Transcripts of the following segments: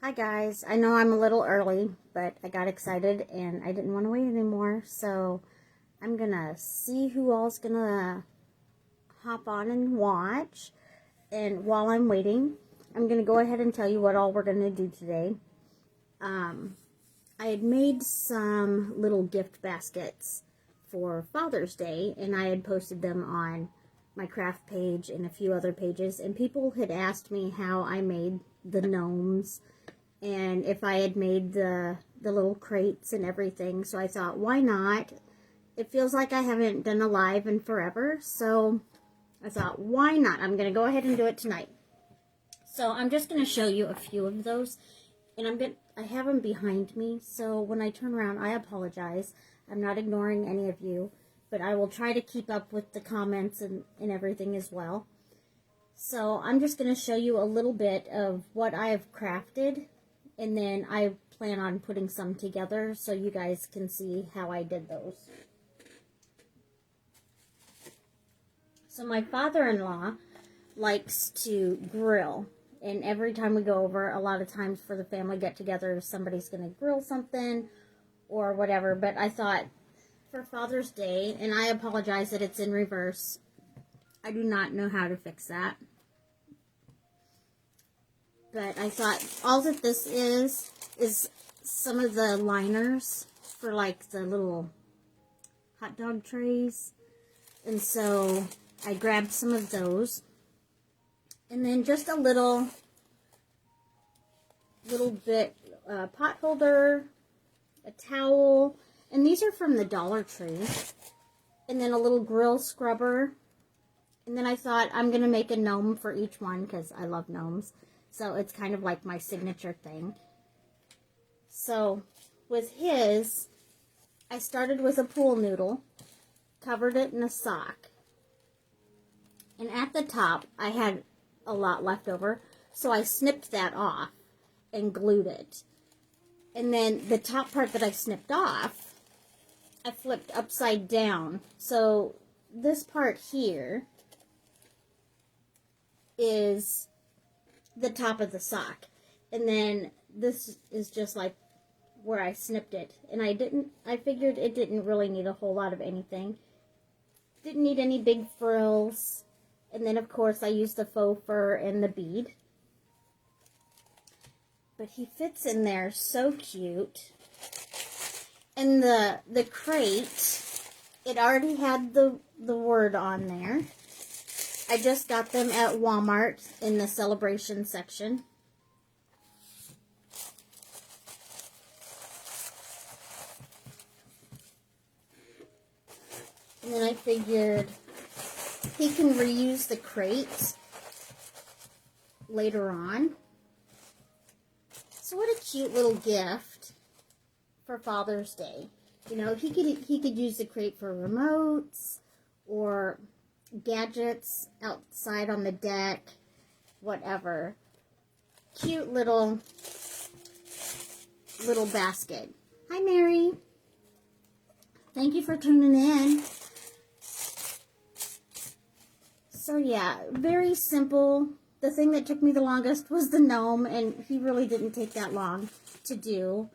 Hi guys, I know I'm a little early, but I got excited and I didn't want to wait anymore, so I'm gonna see who all's gonna hop on and watch. And while I'm waiting, I'm gonna go ahead and tell you what all we're gonna do today. I had made some little gift baskets for Father's Day, and I had posted them on my craft page and a few other pages, and people had asked me how I made the gnomes and if I had made the little crates and everything. So I thought, why not? It feels like I haven't done a live in forever, so I thought, why not? I'm going to go ahead and do it tonight. So I'm just going to show you a few of those, and I have them behind me, so when I turn around, I apologize. I'm not ignoring any of you, but I will try to keep up with the comments and everything as well. So I'm just going to show you a little bit of what I have crafted, and then I plan on putting some together so you guys can see how I did those. So my father-in-law likes to grill, and every time we go over, a lot of times for the family get-together, somebody's going to grill something or whatever. But I thought for Father's Day, and I apologize that it's in reverse. I do not know how to fix that. But I thought all that this is some of the liners for like the little hot dog trays. And so I grabbed some of those. And then just a little bit pot holder, a towel. And these are from the Dollar Tree. And then a little grill scrubber. And then I thought I'm going to make a gnome for each one because I love gnomes. So it's kind of like my signature thing. So with his, I started with a pool noodle, covered it in a sock. And at the top, I had a lot left over, so I snipped that off and glued it. And then the top part that I snipped off, I flipped upside down. So this part here is the top of the sock, and then this is just like where I snipped it. And I figured it didn't really need a whole lot of anything. Didn't need any big frills. And then of course I used the faux fur and the bead. But he fits in there so cute. And the crate, it already had the word on there. I just got them at Walmart in the celebration section. And then I figured he can reuse the crate later on. So what a cute little gift for Father's Day. You know, he could use the crate for remotes or gadgets outside on the deck, whatever. Cute little basket. Hi, Mary. Thank you for tuning in. So yeah, very simple. The thing that took me the longest was the gnome, and he really didn't take that long to do.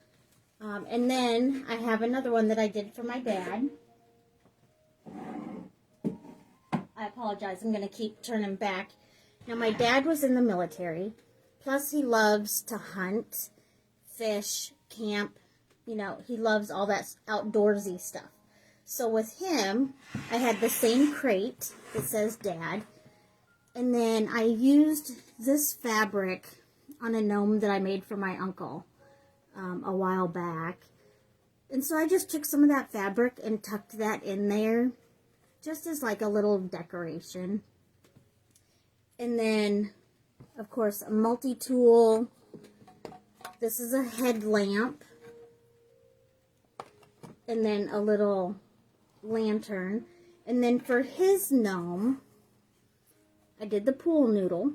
And then I have another one that I did for my dad. I apologize, I'm going to keep turning back. Now, my dad was in the military, plus he loves to hunt, fish, camp. You know, he loves all that outdoorsy stuff. So with him, I had the same crate that says Dad, and then I used this fabric on a gnome that I made for my uncle a while back. And so I just took some of that fabric and tucked that in there, just as like a little decoration. And then, of course, a multi-tool. This is a headlamp. And then a little lantern. And then for his gnome, I did the pool noodle.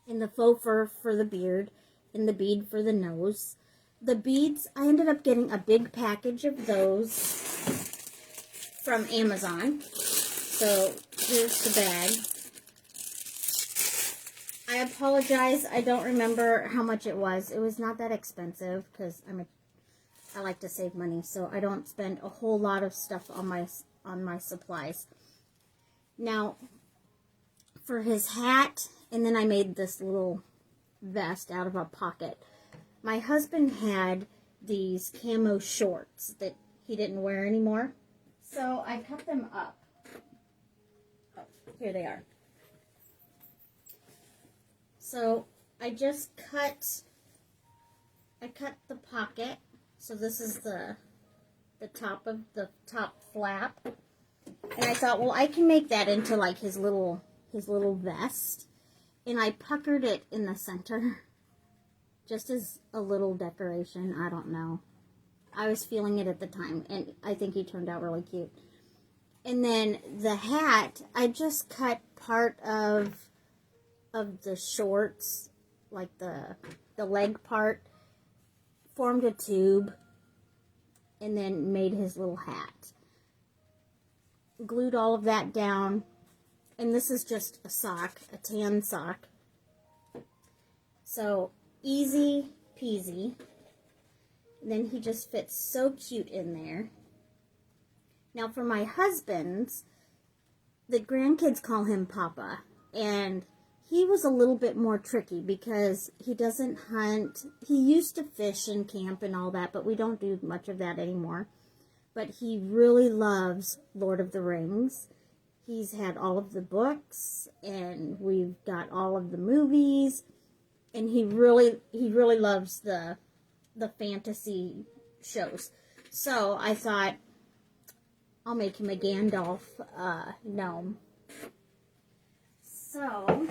And the faux fur for the beard. And the bead for the nose. The beads, I ended up getting a big package of those from Amazon. So here's the bag. I apologize. I don't remember how much it was. It was not that expensive because I like to save money, so I don't spend a whole lot of stuff on my supplies. Now, for his hat, and then I made this little vest out of a pocket. My husband had these camo shorts that he didn't wear anymore, so I cut them up. Oh, here they are. So I just cut the pocket. So this is the top of the top flap. And I thought, well, I can make that into like his little vest. And I puckered it in the center. Just as a little decoration. I don't know. I was feeling it at the time. And I think he turned out really cute. And then the hat, I just cut part of the shorts, like the leg part, formed a tube, and then made his little hat. Glued all of that down, and this is just a sock, a tan sock. So, easy peasy. And then he just fits so cute in there. Now for my husband's, the grandkids call him Papa, and he was a little bit more tricky because he doesn't hunt. He used to fish and camp and all that, but we don't do much of that anymore. But he really loves Lord of the Rings. He's had all of the books, and we've got all of the movies, and he really loves the fantasy shows. So I thought I'll make him a Gandalf gnome. So,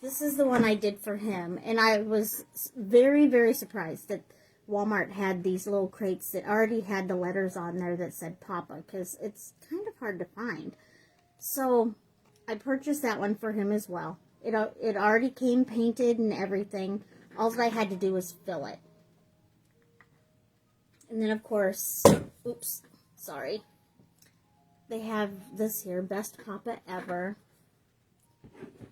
this is the one I did for him, and I was very, very surprised that Walmart had these little crates that already had the letters on there that said Papa, because it's kind of hard to find. So, I purchased that one for him as well. It already came painted and everything. All I had to do was fill it. And then, of course, oops, sorry. They have this here, Best Papa Ever.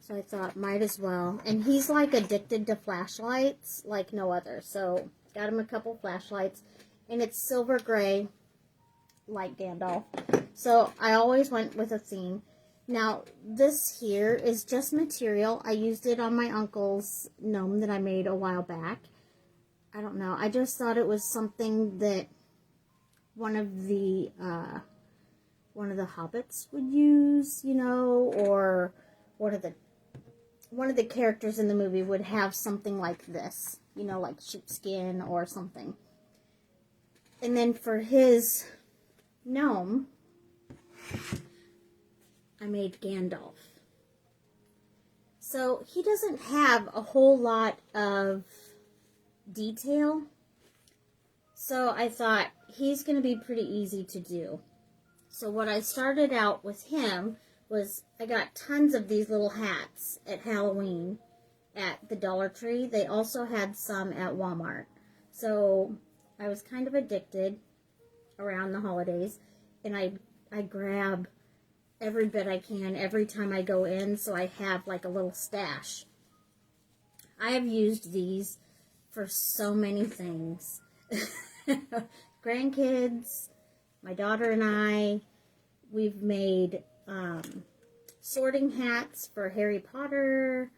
So I thought, might as well. And he's like addicted to flashlights like no other. So got him a couple flashlights. And it's silver gray, like Gandalf. So I always went with a theme. Now, this here is just material. I used it on my uncle's gnome that I made a while back. I don't know. I just thought it was something that one of the hobbits would use, you know, or one of the characters in the movie would have something like this, you know, like sheepskin or something. And then for his gnome, I made Gandalf. So he doesn't have a whole lot of detail. So I thought he's going to be pretty easy to do. So what I started out with him was I got tons of these little hats at Halloween at the Dollar Tree. They also had some at Walmart. So I was kind of addicted around the holidays, and I grab every bit I can every time I go in, so I have like a little stash. I have used these for so many things. Grandkids, my daughter and I, we've made sorting hats for Harry Potter,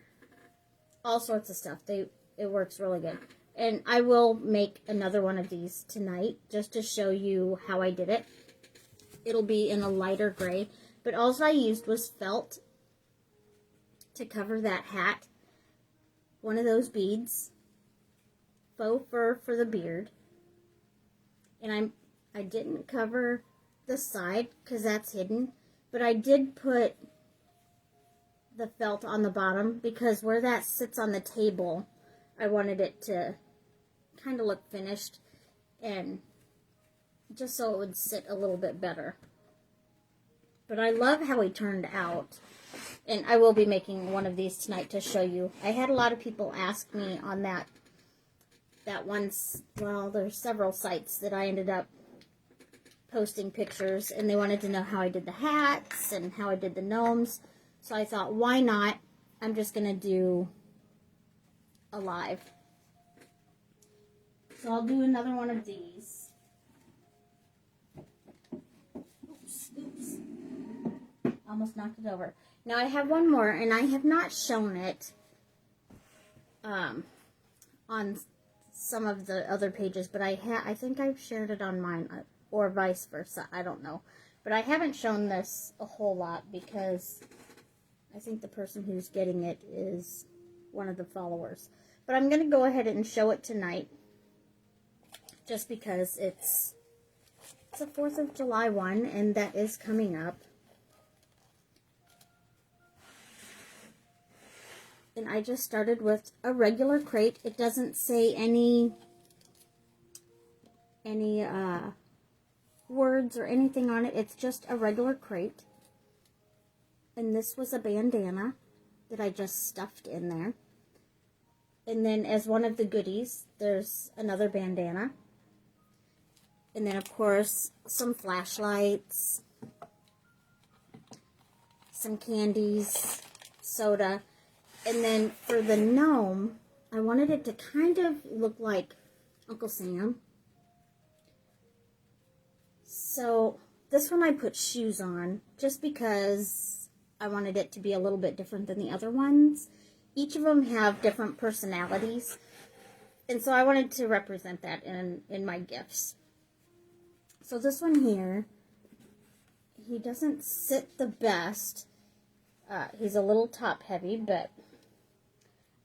all sorts of stuff. It works really good. And I will make another one of these tonight just to show you how I did it. It'll be in a lighter gray, but all I used was felt to cover that hat, one of those beads, faux fur for the beard, and I didn't cover the side because that's hidden, but I did put the felt on the bottom because where that sits on the table, I wanted it to kind of look finished and just so it would sit a little bit better. But I love how he turned out, and I will be making one of these tonight to show you. I had a lot of people ask me on that once, well, there's several sites that I ended up posting pictures, and they wanted to know how I did the hats and how I did the gnomes. So I thought, why not? I'm just going to do a live. So I'll do another one of these. Oops. Almost knocked it over. Now I have one more, and I have not shown it on some of the other pages, but I think I've shared it on mine, or vice versa. I don't know. But I haven't shown this a whole lot because I think the person who's getting it is one of the followers. But I'm going to go ahead and show it tonight, just because it's a 4th of July one, and that is coming up. And I just started with a regular crate. It doesn't say any words or anything on it. It's just a regular crate. And this was a bandana that I just stuffed in there. And then as one of the goodies, there's another bandana. And then, of course, some flashlights, some candies, soda. And then for the gnome, I wanted it to kind of look like Uncle Sam. So this one I put shoes on just because I wanted it to be a little bit different than the other ones. Each of them have different personalities. And so I wanted to represent that in my gifts. So this one here, he doesn't sit the best. He's a little top heavy, but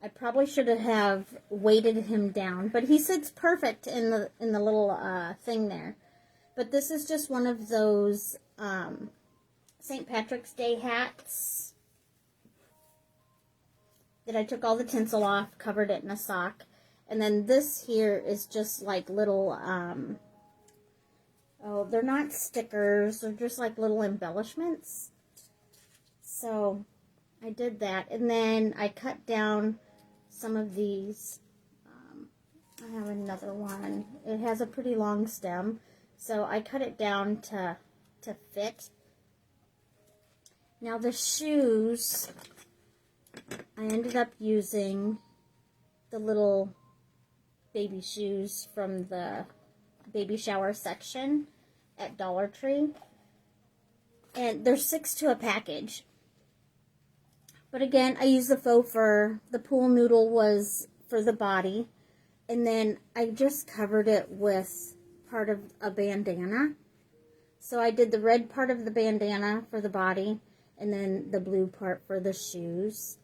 I probably should have weighted him down, but he sits perfect in the little thing there. But this is just one of those St. Patrick's Day hats that I took all the tinsel off, covered it in a sock. And then this here is just like little, oh, they're not stickers, they're just like little embellishments. So I did that, and then I cut down some of these. I have another one. It has a pretty long stem, so I cut it down to fit. Now the shoes, I ended up using the little baby shoes from the baby shower section at Dollar Tree, and there's 6 to a package. But again, I used the faux fur. The pool noodle was for the body. And then I just covered it with part of a bandana. So I did the red part of the bandana for the body, and then the blue part for the shoes.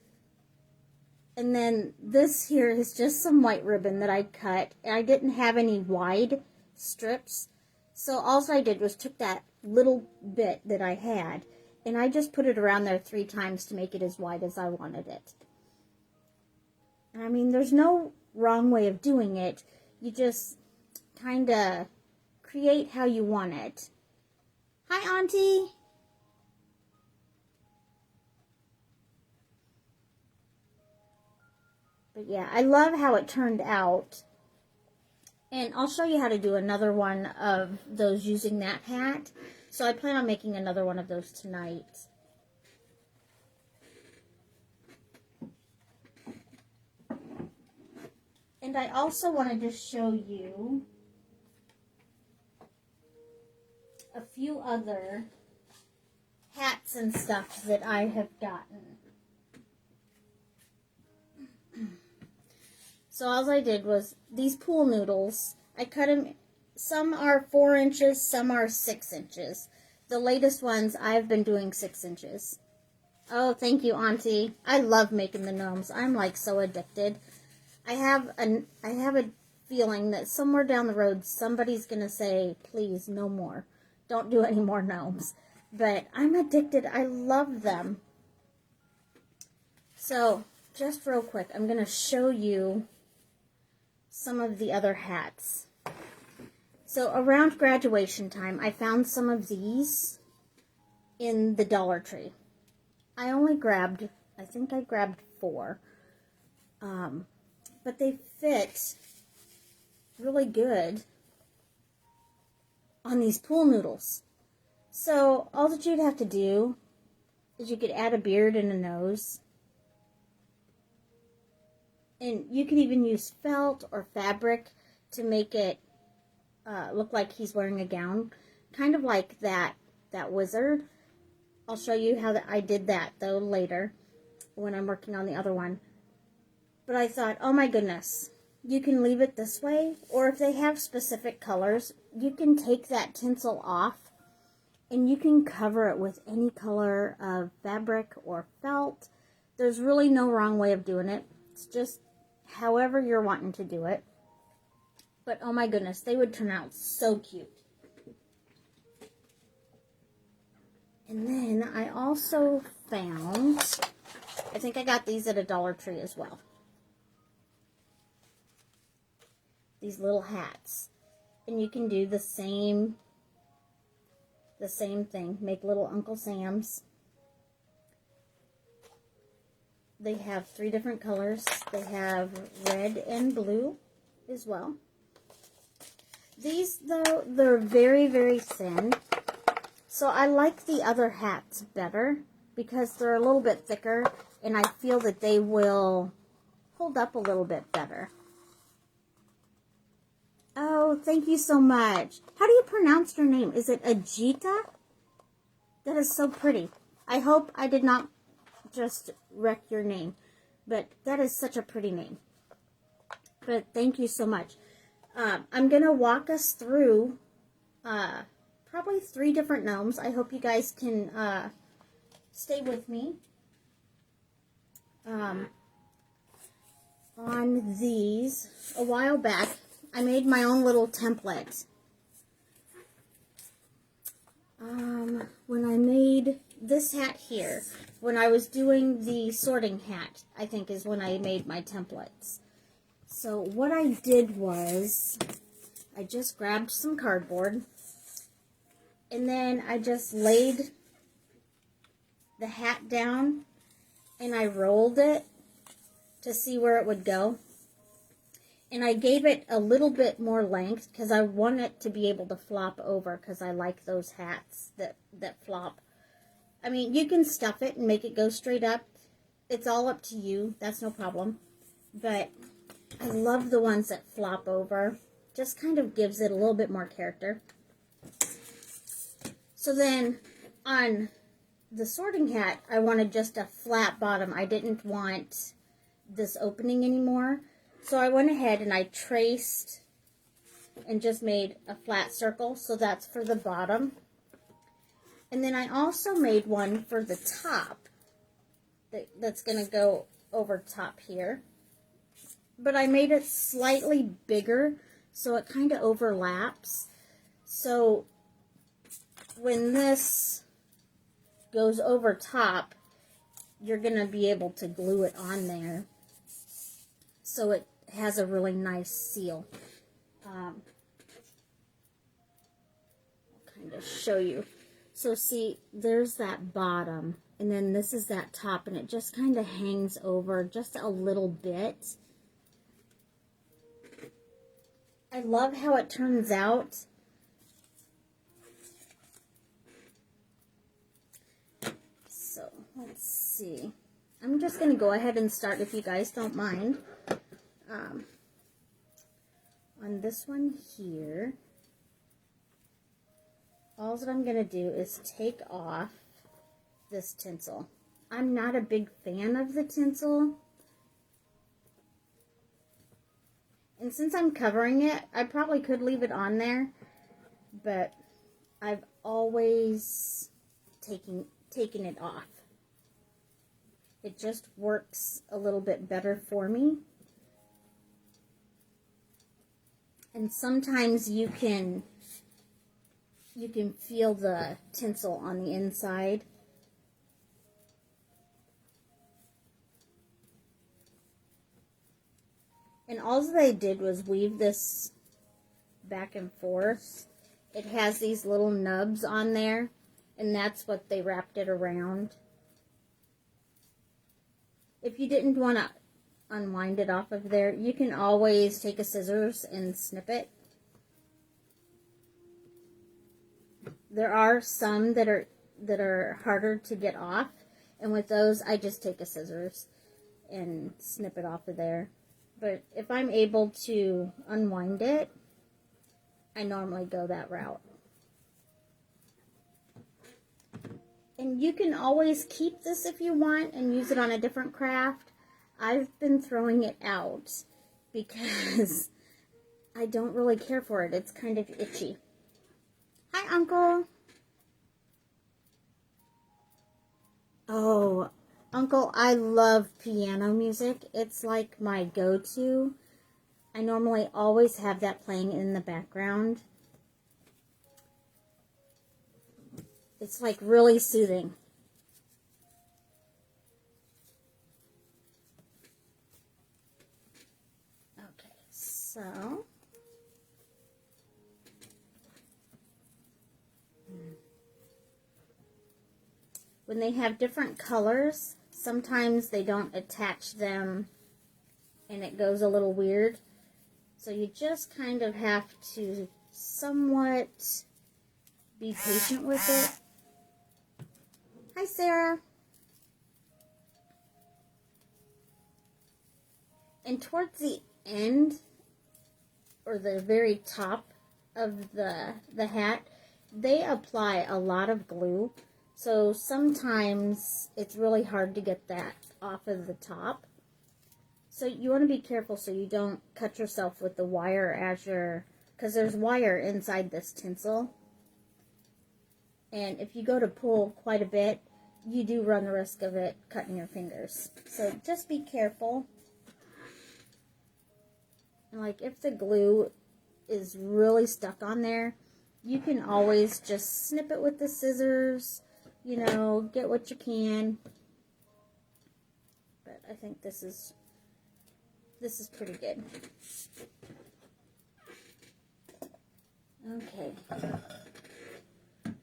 And then this here is just some white ribbon that I cut. And I didn't have any wide strips. So all I did was took that little bit that I had, and I just put it around there 3 times to make it as wide as I wanted it. And I mean, there's no wrong way of doing it. You just kind of create how you want it. Hi, Auntie. But yeah, I love how it turned out. And I'll show you how to do another one of those using that hat. So I plan on making another one of those tonight. And I also wanted to show you a few other hats and stuff that I have gotten. So all I did was these pool noodles. I cut them. Some are 4 inches, some are 6 inches. The latest ones, I've been doing 6 inches. Oh, thank you, Auntie. I love making the gnomes. I'm like so addicted. I have a feeling that somewhere down the road, somebody's going to say, please, no more. Don't do any more gnomes. But I'm addicted. I love them. So, just real quick, I'm going to show you some of the other hats. So around graduation time, I found some of these in the Dollar Tree. I only grabbed, I think I grabbed 4. But they fit really good on these pool noodles. So all that you'd have to do is you could add a beard and a nose. And you could even use felt or fabric to make it look like he's wearing a gown. Kind of like that wizard. I'll show you how I did that, though, later when I'm working on the other one. But I thought, oh my goodness, you can leave it this way. Or if they have specific colors, you can take that tinsel off and you can cover it with any color of fabric or felt. There's really no wrong way of doing it. It's just however you're wanting to do it. But oh my goodness, they would turn out so cute. And then I also found, I think I got these at a Dollar Tree as well. These little hats. And you can do the same thing. Make little Uncle Sam's. They have 3 different colors. They have red and blue as well. These, though, they're very, very thin. So I like the other hats better because they're a little bit thicker and I feel that they will hold up a little bit better. Oh, thank you so much. How do you pronounce your name? Is it Ajita? That is so pretty. I hope I did not just wreck your name, but that is such a pretty name. But thank you so much. I'm going to walk us through probably 3 different gnomes. I hope you guys can stay with me. On these, a while back, I made my own little template. When I made this hat here, when I was doing the sorting hat, I think is when I made my templates. So what I did was, I just grabbed some cardboard, and then I just laid the hat down, and I rolled it to see where it would go. And I gave it a little bit more length because I want it to be able to flop over because I like those hats that flop. I mean, you can stuff it and make it go straight up. It's all up to you. That's no problem. But I love the ones that flop over. Just kind of gives it a little bit more character. So then on the sorting hat, I wanted just a flat bottom. I didn't want this opening anymore. So I went ahead and I traced and just made a flat circle. So that's for the bottom. And then I also made one for the top that's going to go over top here. But I made it slightly bigger so it kind of overlaps. So when this goes over top, you're going to be able to glue it on there. So it has a really nice seal. I'll kind of show you. So see, there's that bottom, and then this is that top, and it just kind of hangs over just a little bit. I love how it turns out. So let's see. I'm just going to go ahead and start if you guys don't mind. On this one here, all that I'm going to do is take off this tinsel. I'm not a big fan of the tinsel. And since I'm covering it, I probably could leave it on there, but I've always taken it off. It just works a little bit better for me. And sometimes you can feel the tinsel on the inside. And all that I did was weave this back and forth. It has these little nubs on there, and that's what they wrapped it around. If you didn't want to unwind it off of there, you can always take a scissors and snip it. There are some that are harder to get off, and with those I just take a scissors and snip it off of there. But if I'm able to unwind it, I normally go that route. And you can always keep this if you want and use it on a different craft. I've been throwing it out because I don't really care for it. It's kind of itchy. Hi, Uncle. Oh, Uncle, I love piano music. It's like my go-to. I normally always have that playing in the background. It's like really soothing. Okay, so when they have different colors, sometimes they don't attach them and it goes a little weird. So you just kind of have to somewhat be patient with it. Hi, Sarah. And towards the end, or the very top of the hat, they apply a lot of glue. So sometimes it's really hard to get that off of the top. So you want to be careful so you don't cut yourself with the wire as you're, because there's wire inside this tinsel. And if you go to pull quite a bit, you do run the risk of it cutting your fingers. So just be careful. And like if the glue is really stuck on there, you can always just snip it with the scissors, you know, get what you can. But I think this is pretty good. Okay.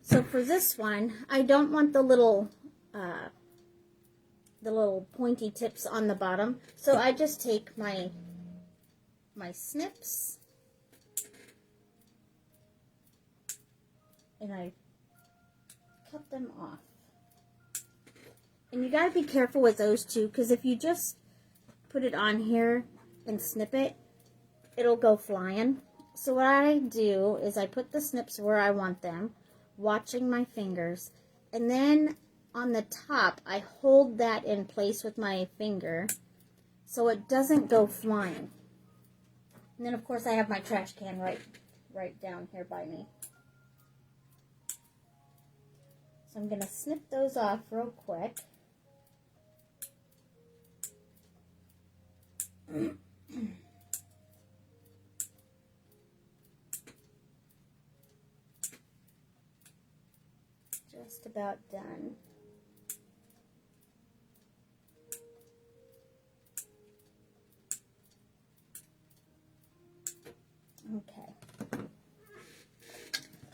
So for this one, I don't want the little pointy tips on the bottom. So I just take my snips and I cut them off. And you gotta be careful with those too, because if you just put it on here and snip it, it'll go flying. So what I do is I put the snips where I want them, watching my fingers, and then on the top I hold that in place with my finger so it doesn't go flying. And then of course I have my trash can right down here by me. So I'm gonna snip those off real quick. Just about done. Okay.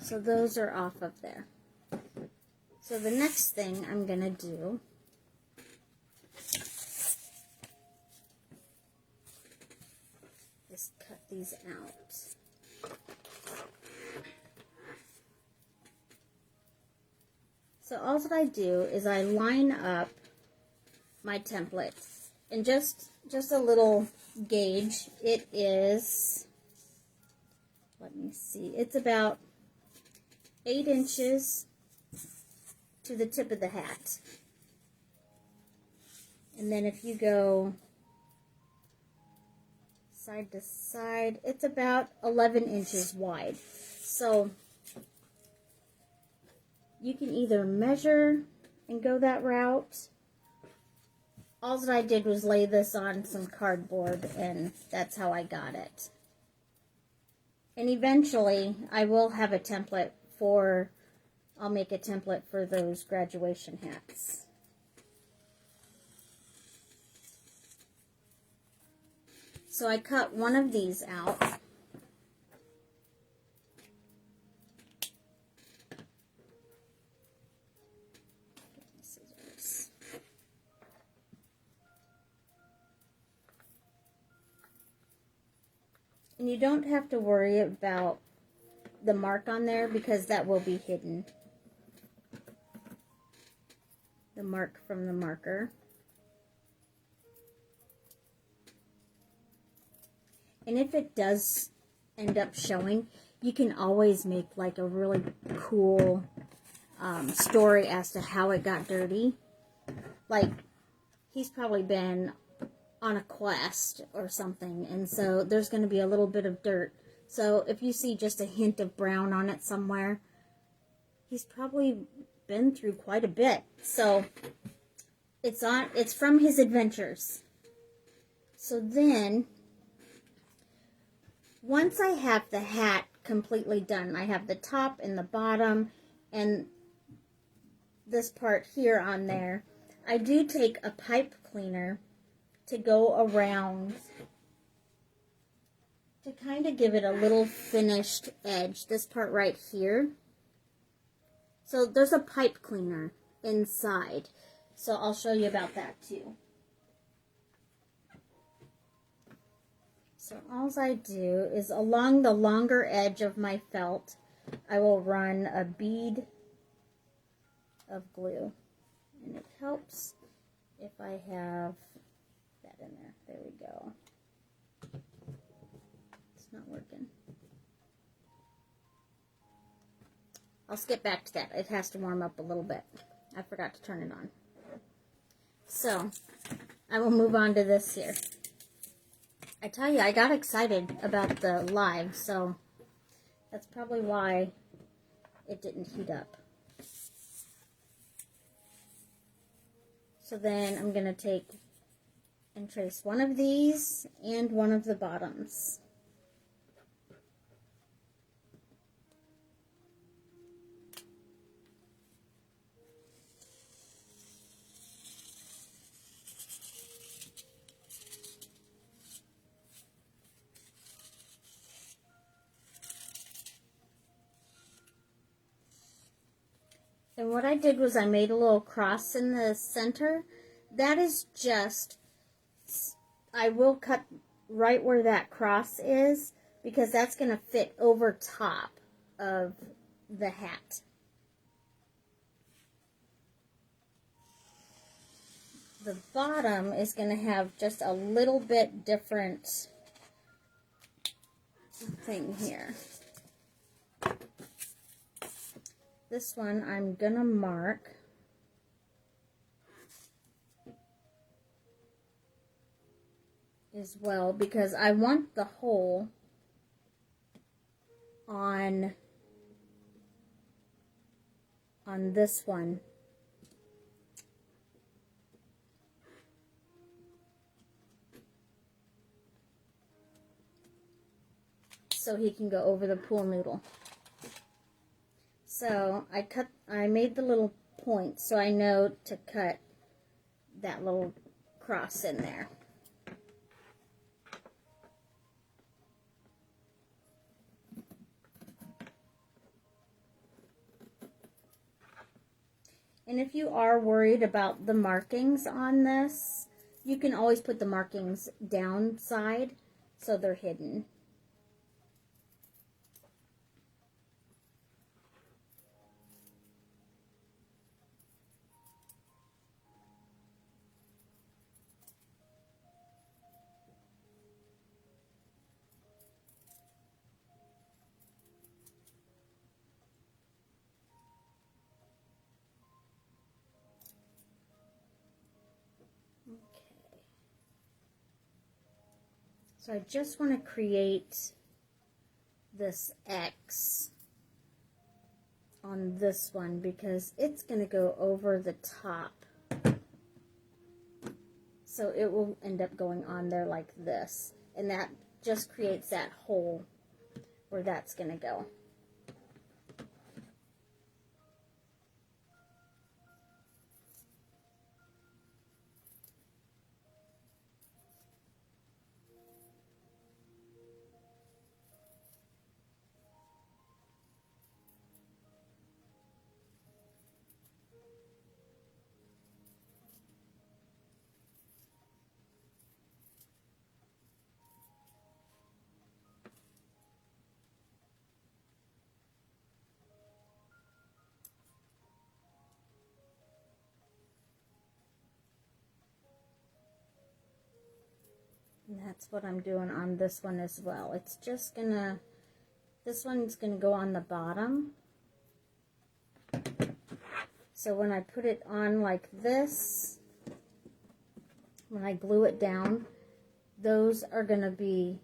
So those are off of there. So the next thing I'm gonna do is cut these out. So all that I do is I line up my template, and just a little gauge. It is, let me see, it's about 8 inches to the tip of the hat. And then if you go side to side, it's about 11 inches wide. So you can either measure and go that route. All that I did was lay this on some cardboard, and that's how I got it. And eventually I will have a template for, I'll make a template for those graduation hats. So I cut one of these out. Scissors. And you don't have to worry about the mark on there because that will be hidden. The mark from the marker. And if it does end up showing, you can always make like a really cool story as to how it got dirty. Like, he's probably been on a quest or something, and so there's going to be a little bit of dirt. So if you see just a hint of brown on it somewhere, he's probably been through quite a bit. So it's from his adventures. So then, once I have the hat completely done, I have the top and the bottom and this part here on there, I do take a pipe cleaner to go around to kind of give it a little finished edge, this part right here. So there's a pipe cleaner inside, so I'll show you about that too. So all I do is along the longer edge of my felt, I will run a bead of glue. And it helps if I have that in there. There we go. It's not working. I'll skip back to that. It has to warm up a little bit. I forgot to turn it on. So, I will move on to this here. I tell you, I got excited about the live, so that's probably why it didn't heat up. So then I'm going to take and trace one of these and one of the bottoms. And what I did was I made a little cross in the center. That is just, I will cut right where that cross is because that's going to fit over top of the hat. The bottom is going to have just a little bit different thing here. This one I'm going to mark as well because I want the hole on this one. So he can go over the pool noodle. So I made the little point so I know to cut that little cross in there. And if you are worried about the markings on this, you can always put the markings downside so they're hidden. So I just want to create this X on this one because it's going to go over the top. So it will end up going on there like this. And that just creates that hole where that's going to go. And that's what I'm doing on this one as well. It's just gonna, this one's gonna go on the bottom. So when I put it on like this, when I glue it down, those are gonna be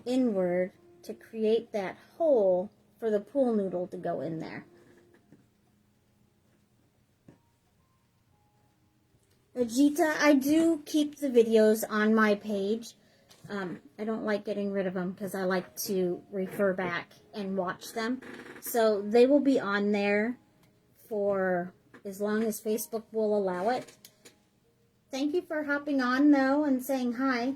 inward to create that hole for the pool noodle to go in there. Vegeta, I do keep the videos on my page. I don't like getting rid of them because I like to refer back and watch them. So they will be on there for as long as Facebook will allow it. Thank you for hopping on though and saying hi.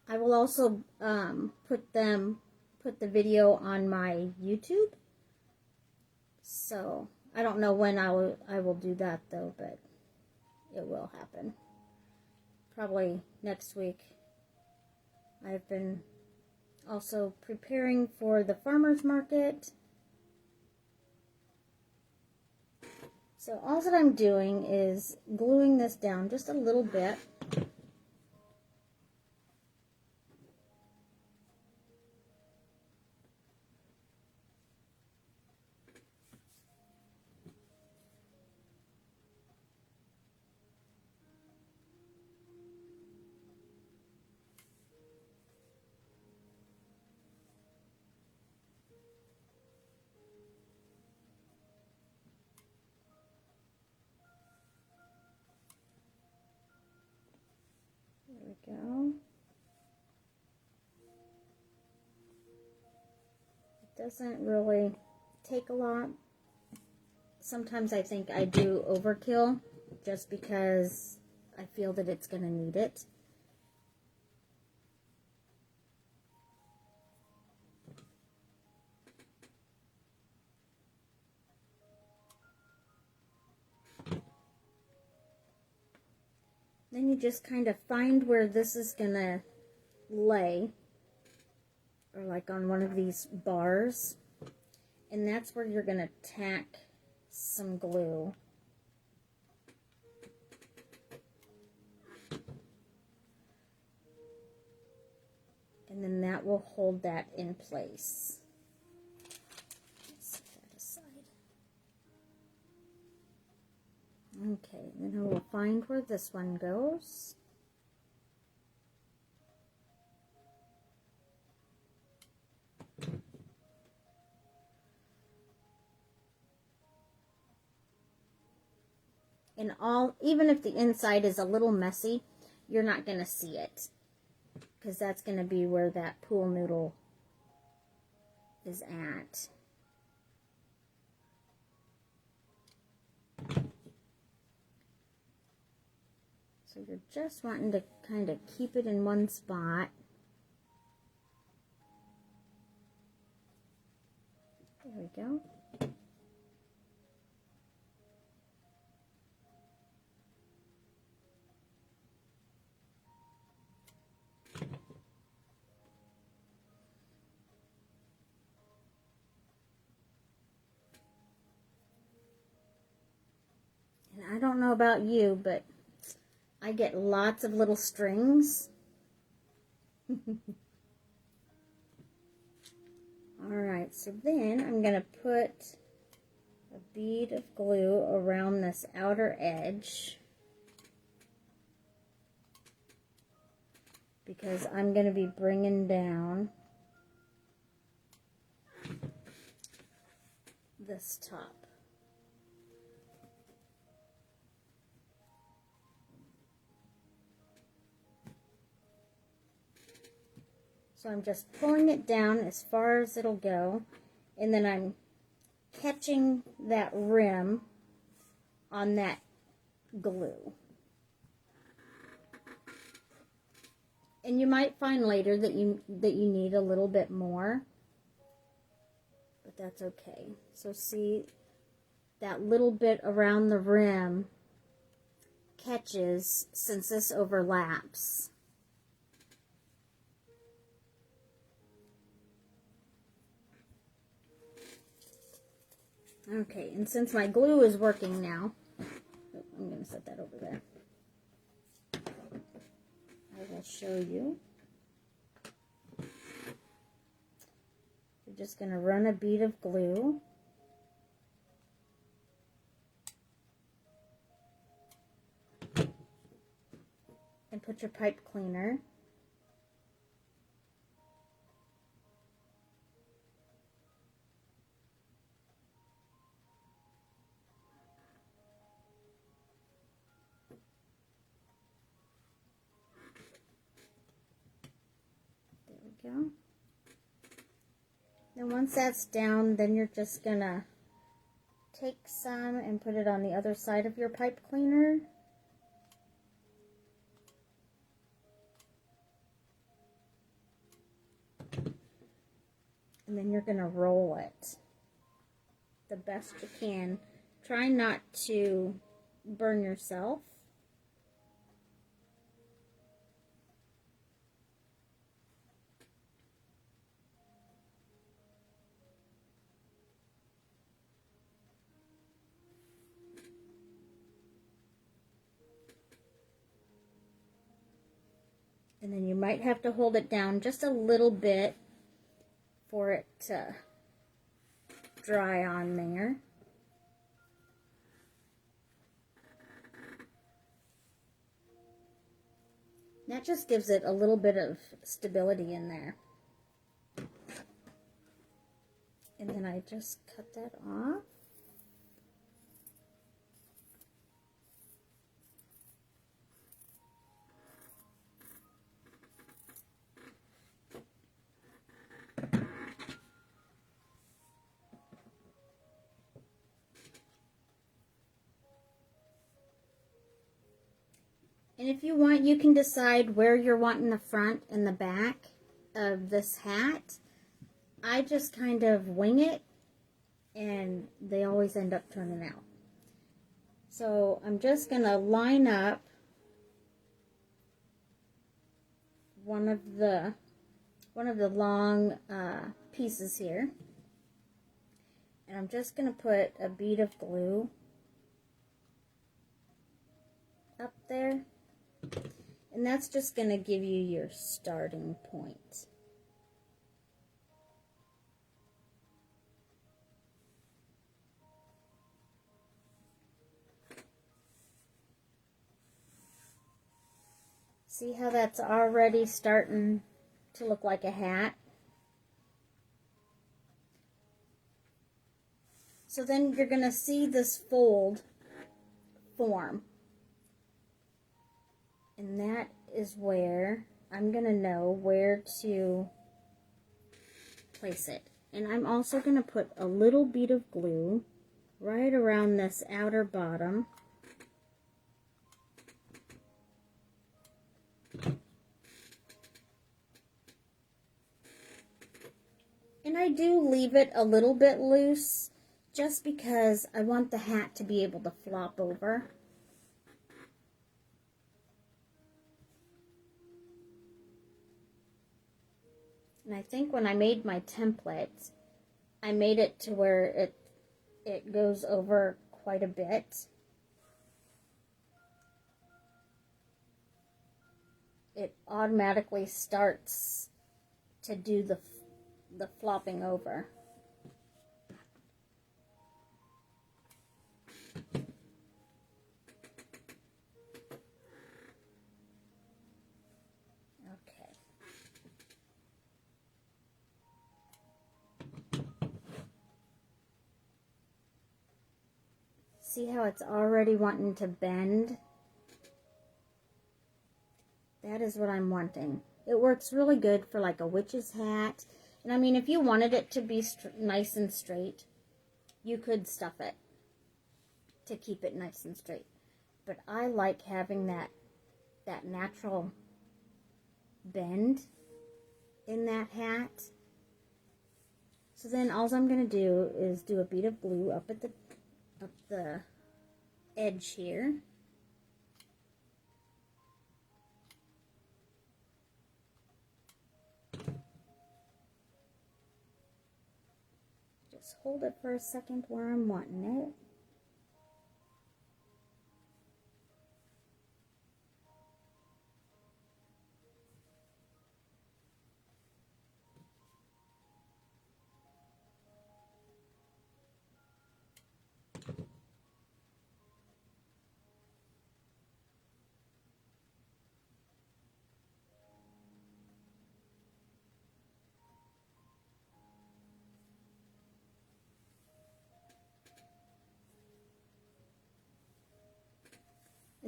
I will also put the video on my YouTube. So I don't know when I will do that though, but it will happen. Probably next week. I've been also preparing for the farmer's market. So all that I'm doing is gluing this down just a little bit. There we go. It doesn't really take a lot. Sometimes I think I do overkill just because I feel that it's going to need it. Then you just kind of find where this is going to lay, or like on one of these bars, and that's where you're going to tack some glue. And then that will hold that in place. Let's set that aside. Okay, then I will find where this one goes. And even if the inside is a little messy, you're not going to see it, because that's going to be where that pool noodle is at. So you're just wanting to kind of keep it in one spot. There we go. And I don't know about you, but I get lots of little strings. Alright, so then I'm going to put a bead of glue around this outer edge, because I'm going to be bringing down this top. So I'm just pulling it down as far as it'll go, and then I'm catching that rim on that glue. And you might find later that you need a little bit more, but that's okay. So see, that little bit around the rim catches since this overlaps. Okay, and since my glue is working now, I'm going to set that over there. I will show you. You're just going to run a bead of glue. And put your pipe cleaner. There we go. And once that's down, then you're just gonna take some and put it on the other side of your pipe cleaner. And then you're going to roll it the best you can. Try not to burn yourself. And then you might have to hold it down just a little bit for it to dry on there. That just gives it a little bit of stability in there. And then I just cut that off. And if you want, you can decide where you're wanting the front and the back of this hat. I just kind of wing it, and they always end up turning out. So I'm just going to line up one of the long pieces here. And I'm just going to put a bead of glue up there. And that's just going to give you your starting point. See how that's already starting to look like a hat? So then you're going to see this fold form. And that is where I'm going to know where to place it. And I'm also going to put a little bead of glue right around this outer bottom. And I do leave it a little bit loose just because I want the hat to be able to flop over. And I think when I made my template, I made it to where it goes over quite a bit. It automatically starts to do the flopping over. See how it's already wanting to bend? That is what I'm wanting. It works really good for like a witch's hat. And I mean, if you wanted it to be nice and straight, you could stuff it to keep it nice and straight. But I like having that natural bend in that hat. So then all I'm going to do is do a bead of glue up the edge here. Just hold it for a second where I'm wanting it.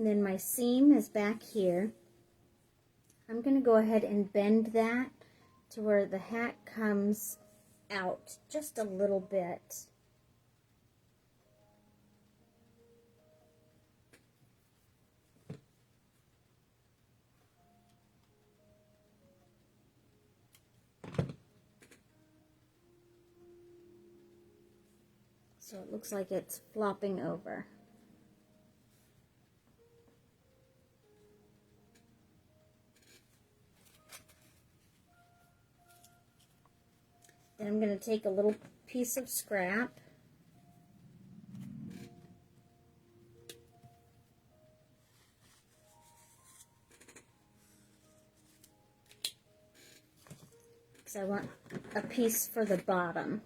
And then my seam is back here. I'm going to go ahead and bend that to where the hat comes out just a little bit. So it looks like it's flopping over. Then I'm going to take a little piece of scrap. Because I want a piece for the bottom.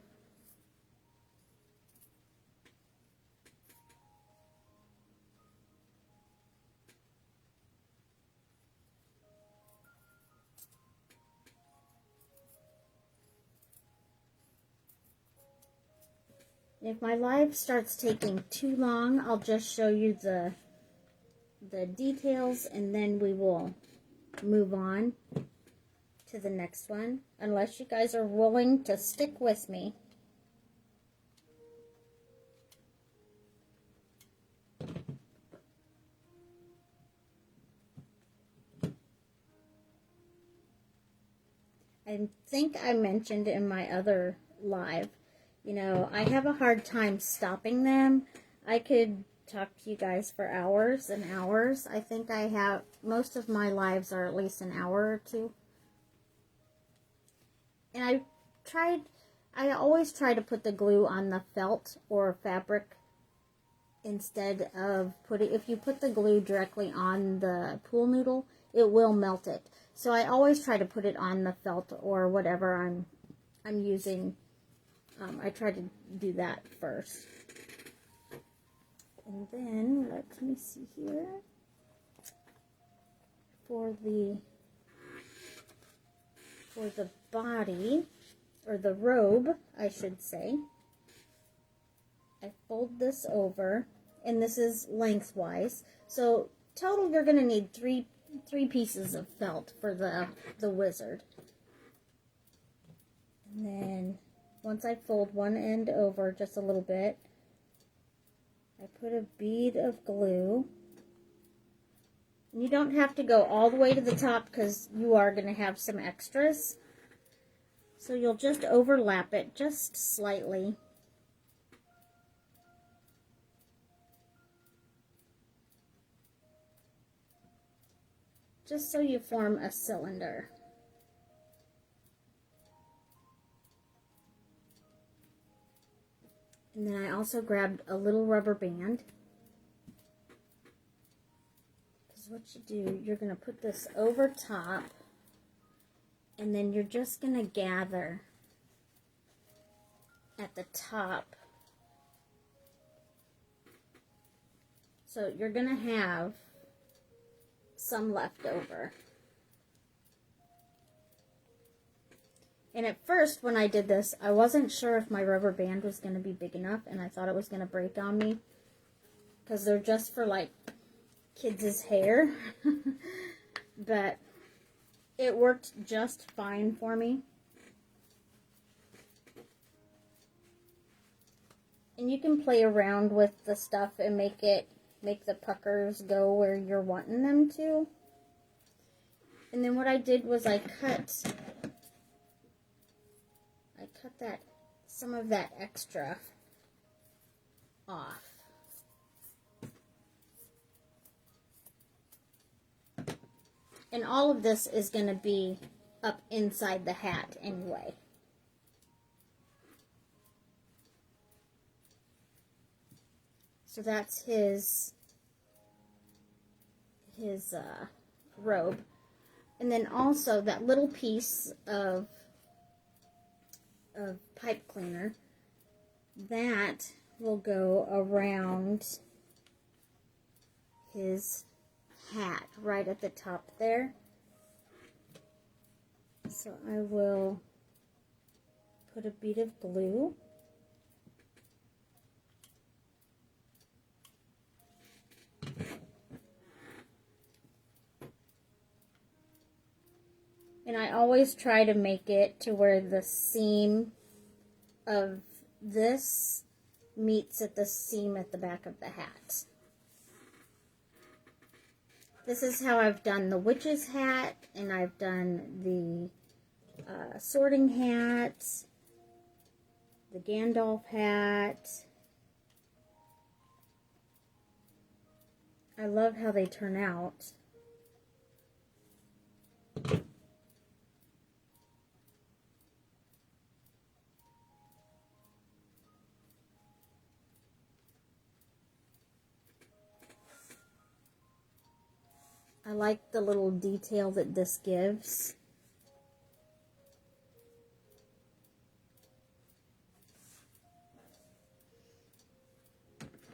If my live starts taking too long, I'll just show you the details and then we will move on to the next one, unless you guys are willing to stick with me. I think I mentioned in my other live, you know, I have a hard time stopping them. I could talk to you guys for hours and hours. I think I have, most of my lives are at least an hour or two. And I always try to put the glue on the felt or fabric instead of if you put the glue directly on the pool noodle, it will melt it. So I always try to put it on the felt or whatever I'm using. I try to do that first. And then, let me see here. For the body, or the robe, I should say, I fold this over, and this is lengthwise. So total, you're going to need three pieces of felt for the wizard. And then once I fold one end over just a little bit, I put a bead of glue. And you don't have to go all the way to the top because you are going to have some extras. So you'll just overlap it just slightly. Just so you form a cylinder. And then I also grabbed a little rubber band. Because what you do, you're going to put this over top, and then you're just going to gather at the top. So you're going to have some left over. And at first, when I did this, I wasn't sure if my rubber band was going to be big enough, and I thought it was going to break on me, because they're just for, like, kids' hair. But it worked just fine for me. And you can play around with the stuff and make the puckers go where you're wanting them to. And then what I did was I cut some of that extra off. And all of this is going to be up inside the hat anyway. So that's his robe. And then also that little piece of pipe cleaner, that will go around his hat right at the top there. So I will put a bead of glue. And I always try to make it to where the seam of this meets at the seam at the back of the hat. This is how I've done the witch's hat, and I've done the sorting hat, the Gandalf hat. I love how they turn out. I like the little detail that this gives.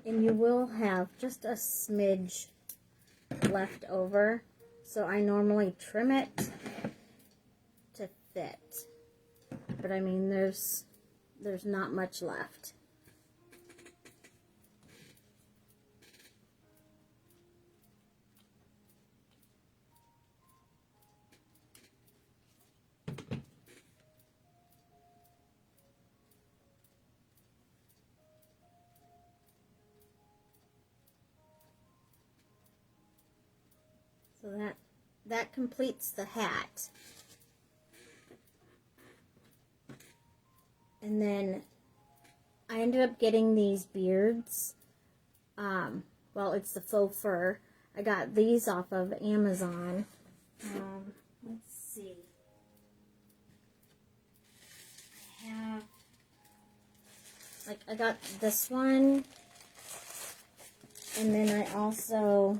And you will have just a smidge left over. So I normally trim it to fit. But I mean, there's not much left. So that completes the hat. And then I ended up getting these beards. Well, it's the faux fur. I got these off of Amazon. Let's see. I got this one. And then I also...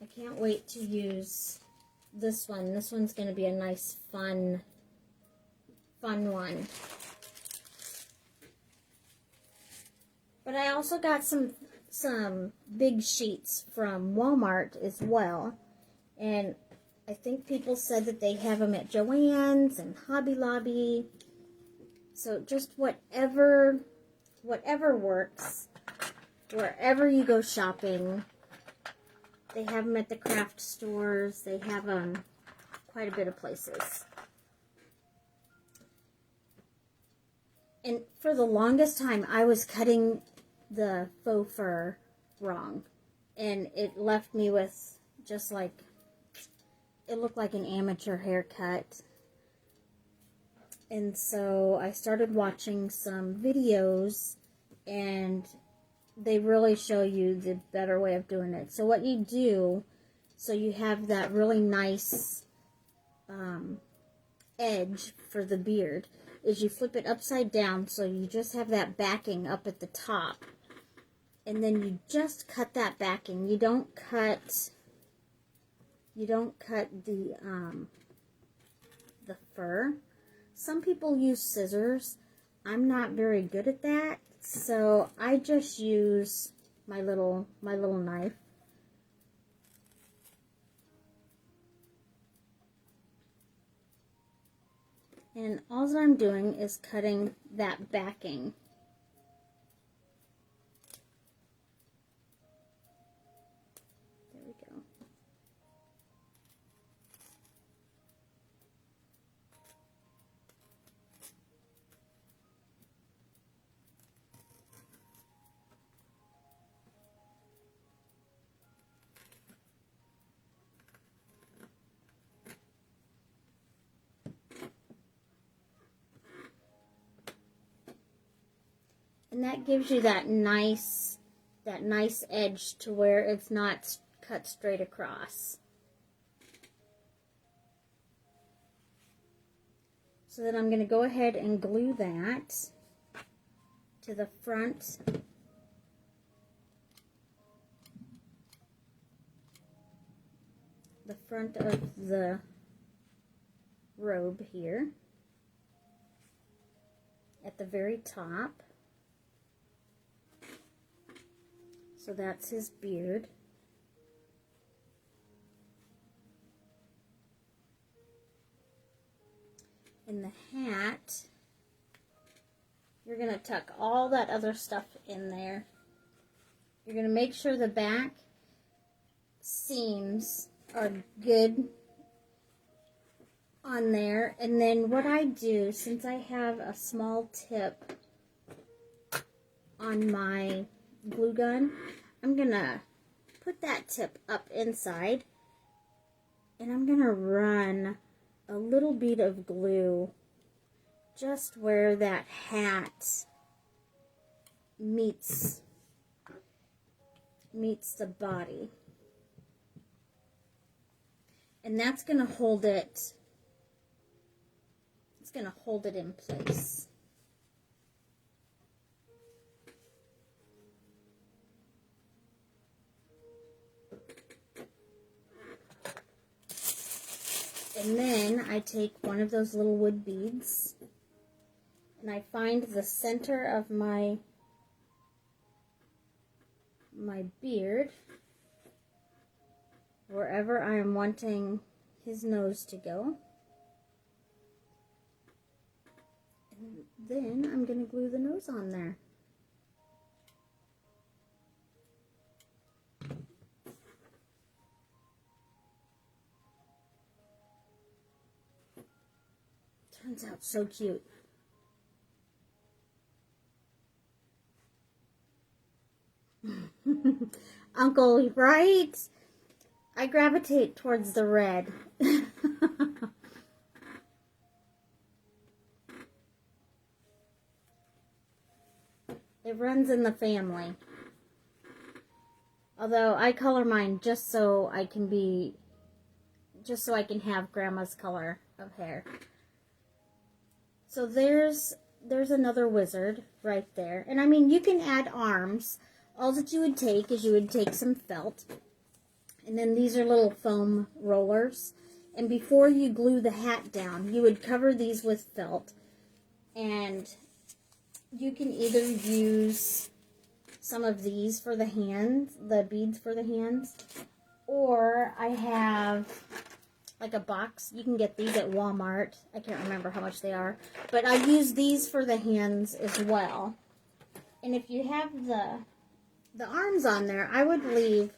I can't wait to use this one. This one's going to be a nice, fun one. But I also got some big sheets from Walmart as well. And I think people said that they have them at Joann's and Hobby Lobby. So just whatever works, wherever you go shopping. They have them at the craft stores. They have them quite a bit of places. And for the longest time, I was cutting the faux fur wrong. And it left me with just like, it looked like an amateur haircut. And so I started watching some videos, and they really show you the better way of doing it. So what you do, so you have that really nice edge for the beard, is you flip it upside down so you just have that backing up at the top. And then you just cut that backing. You don't cut the fur. Some people use scissors. I'm not very good at that. So I just use my little knife. And all that I'm doing is cutting that backing. There we go. And that gives you that nice edge to where it's not cut straight across. So then I'm going to go ahead and glue that to the front of the robe here at the very top. So that's his beard. And the hat, you're going to tuck all that other stuff in there. You're going to make sure the back seams are good on there. And then what I do, since I have a small tip on my glue gun, I'm gonna put that tip up inside, and I'm gonna run a little bit of glue just where that hat meets the body. And that's gonna hold it, it's gonna hold it in place. And then I take one of those little wood beads and I find the center of my beard, wherever I am wanting his nose to go. And then I'm going to glue the nose on there. Turns out so cute. Uncle, right? I gravitate towards the red. It runs in the family. Although I color mine just so I can have grandma's color of hair. So there's another wizard right there. And I mean, you can add arms. All that you would take is you would take some felt. And then these are little foam rollers. And before you glue the hat down, you would cover these with felt. And you can either use some of these for the hands, the beads for the hands. Or I have like a box. You can get these at Walmart. I can't remember how much they are. But I use these for the hands as well. And if you have the arms on there, I would leave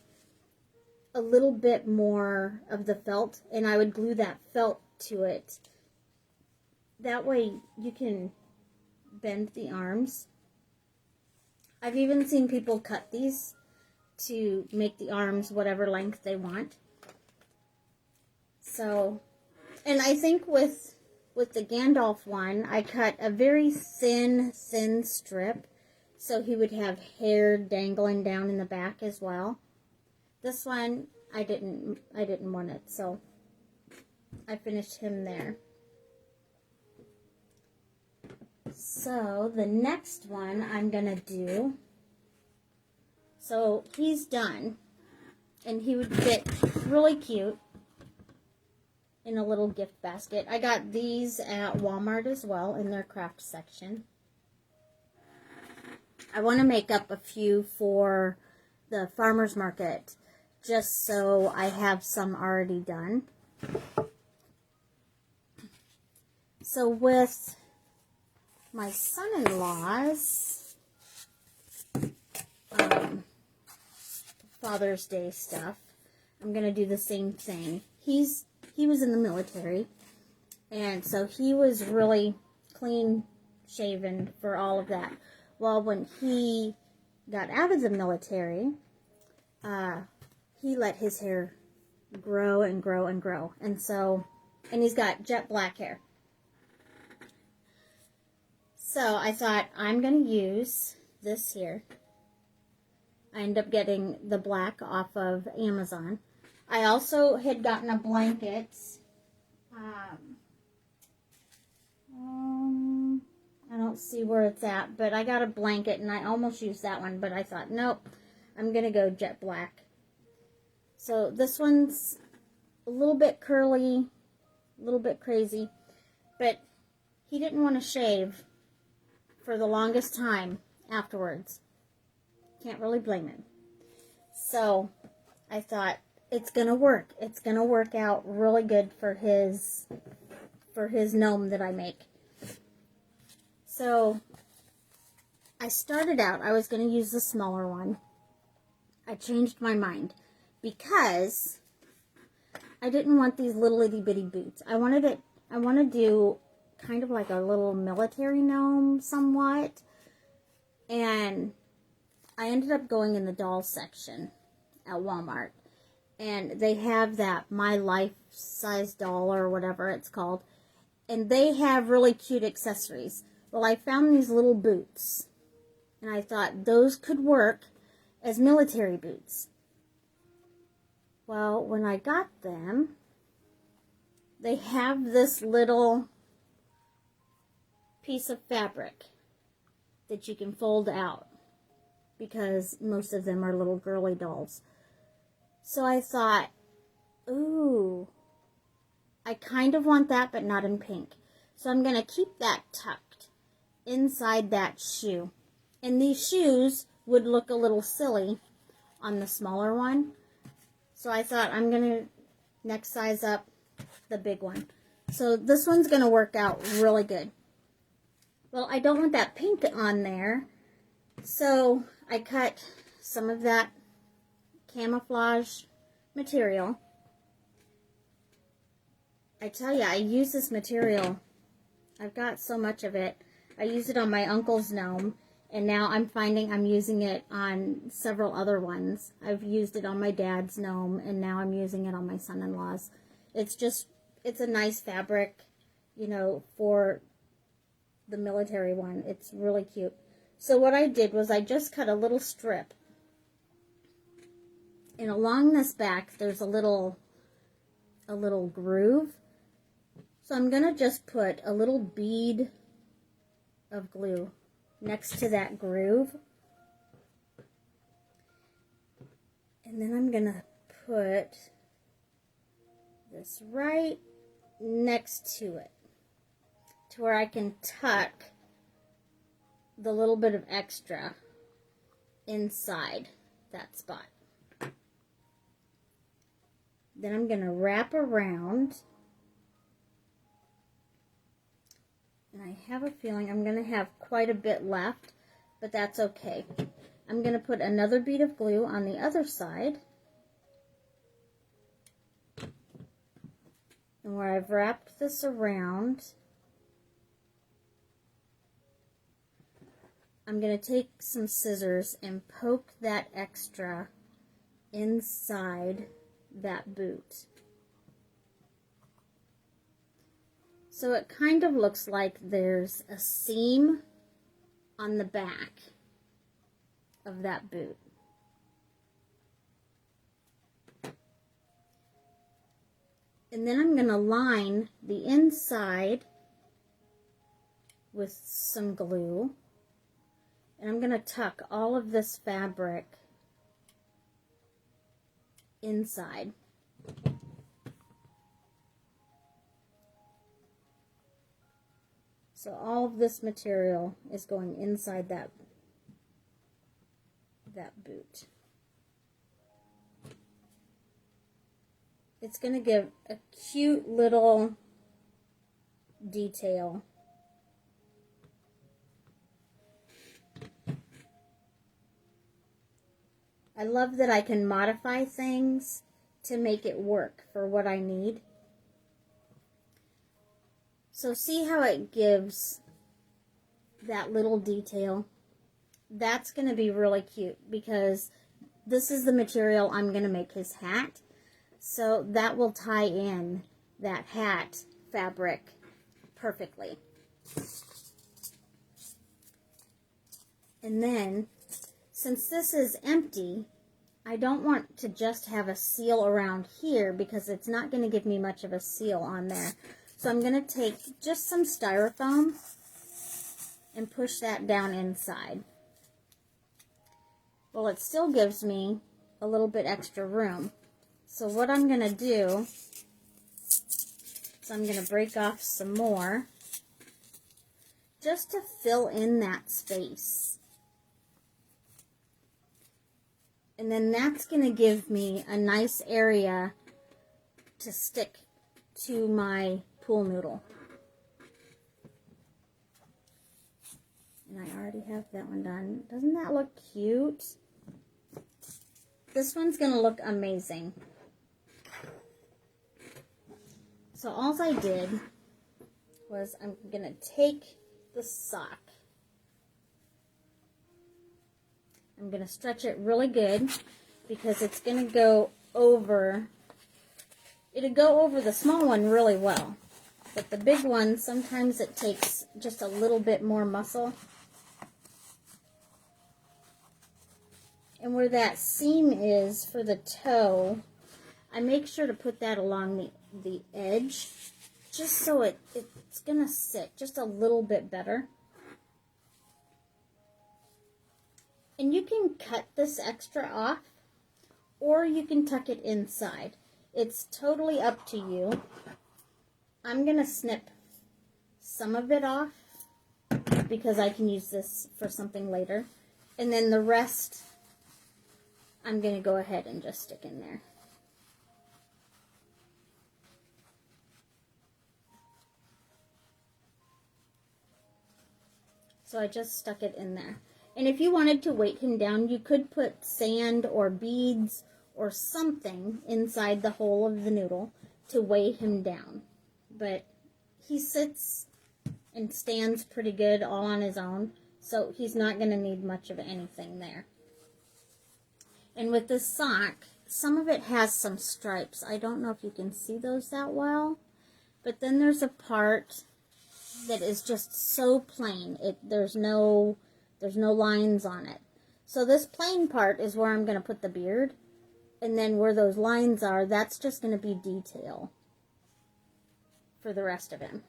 a little bit more of the felt, and I would glue that felt to it. That way you can bend the arms. I've even seen people cut these to make the arms whatever length they want. So, and I think with the Gandalf one, I cut a very thin strip so he would have hair dangling down in the back as well. This one, I didn't want it, so I finished him there. So the next one I'm gonna do, so he's done, and he would fit really cute in a little gift basket. I got these at Walmart as well in their craft section. I want to make up a few for the farmer's market, just so I have some already done. So with my son-in-law's Father's Day stuff, I'm going to do the same thing. He was in the military, and so he was really clean shaven for all of that. Well, when he got out of the military, he let his hair grow and grow and grow. And he's got jet black hair. So I thought, I'm going to use this here. I ended up getting the black off of Amazon. I also had gotten a blanket. I don't see where it's at, but I got a blanket, and I almost used that one, but I thought, nope, I'm going to go jet black. So this one's a little bit curly, a little bit crazy, but he didn't want to shave for the longest time afterwards. Can't really blame him. So I thought, it's going to work. It's going to work out really good for his gnome that I make. So I started out, I was going to use the smaller one. I changed my mind because I didn't want these little itty bitty boots. I want to do kind of like a little military gnome somewhat. And I ended up going in the doll section at Walmart. And they have that My Life size doll or whatever it's called. And they have really cute accessories. Well, I found these little boots. And I thought those could work as military boots. Well, when I got them, they have this little piece of fabric that you can fold out, because most of them are little girly dolls. So I thought, ooh, I kind of want that, but not in pink. So I'm going to keep that tucked inside that shoe. And these shoes would look a little silly on the smaller one. So I thought I'm going to next size up the big one. So this one's going to work out really good. Well, I don't want that pink on there. So I cut some of that camouflage material. I tell you, I use this material. I've got so much of it. I use it on my uncle's gnome. And now I'm finding I'm using it on several other ones. I've used it on my dad's gnome, and now I'm using it on my son-in-law's. It's a nice fabric, you know, for the military one. It's really cute. So what I did was I just cut a little strip. And along this back, there's a little groove. So I'm going to just put a little bead of glue next to that groove. And then I'm going to put this right next to it, to where I can tuck the little bit of extra inside that spot. Then I'm going to wrap around. And I have a feeling I'm going to have quite a bit left, but that's okay. I'm going to put another bead of glue on the other side. And where I've wrapped this around, I'm going to take some scissors and poke that extra inside that boot. So it kind of looks like there's a seam on the back of that boot. And then I'm going to line the inside with some glue. And I'm going to tuck all of this fabric inside. So all of this material is going inside that boot. It's going to give a cute little detail. I love that I can modify things to make it work for what I need. So see how it gives that little detail? That's going to be really cute because this is the material I'm going to make his hat. So that will tie in that hat fabric perfectly. And then, since this is empty, I don't want to just have a seal around here because it's not going to give me much of a seal on there. So I'm going to take just some styrofoam and push that down inside. Well, it still gives me a little bit extra room. So what I'm going to do is I'm going to break off some more just to fill in that space. And then that's going to give me a nice area to stick to my pool noodle. And I already have that one done. Doesn't that look cute? This one's going to look amazing. So all I did was I'm going to take the sock. I'm going to stretch it really good because it's going to go over, it'll go over the small one really well. But the big one, sometimes it takes just a little bit more muscle. And where that seam is for the toe, I make sure to put that along the edge, just so it's going to sit just a little bit better. And you can cut this extra off, or you can tuck it inside. It's totally up to you. I'm going to snip some of it off because I can use this for something later. And then the rest, I'm going to go ahead and just stick in there. So I just stuck it in there. And if you wanted to weight him down, you could put sand or beads or something inside the hole of the noodle to weigh him down. But he sits and stands pretty good all on his own, so he's not going to need much of anything there. And with this sock, some of it has some stripes. I don't know if you can see those that well, but then there's a part that is just so plain. There's no lines on it. So this plain part is where I'm going to put the beard, and then where those lines are, that's just going to be detail for the rest of him.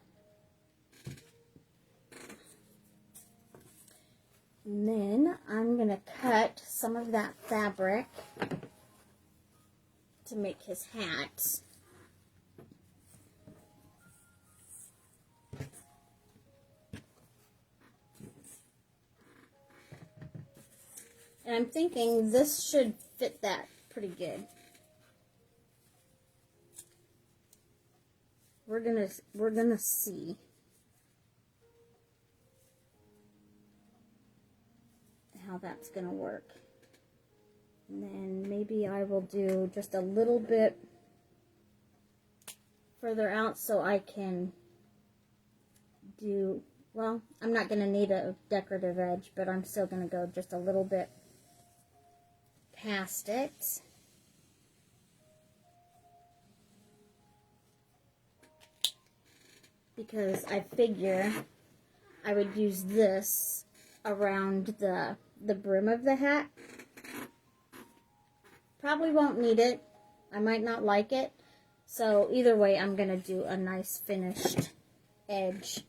And then I'm going to cut some of that fabric to make his hat. And I'm thinking this should fit that pretty good. We're gonna see how that's gonna work. And then maybe I will do just a little bit further out so I can do, well, I'm not gonna need a decorative edge, but I'm still gonna go just a little bit past it. Because I figure I would use this around the brim of the hat. Probably won't need it. I might not like it. So either way, I'm going to do a nice finished edge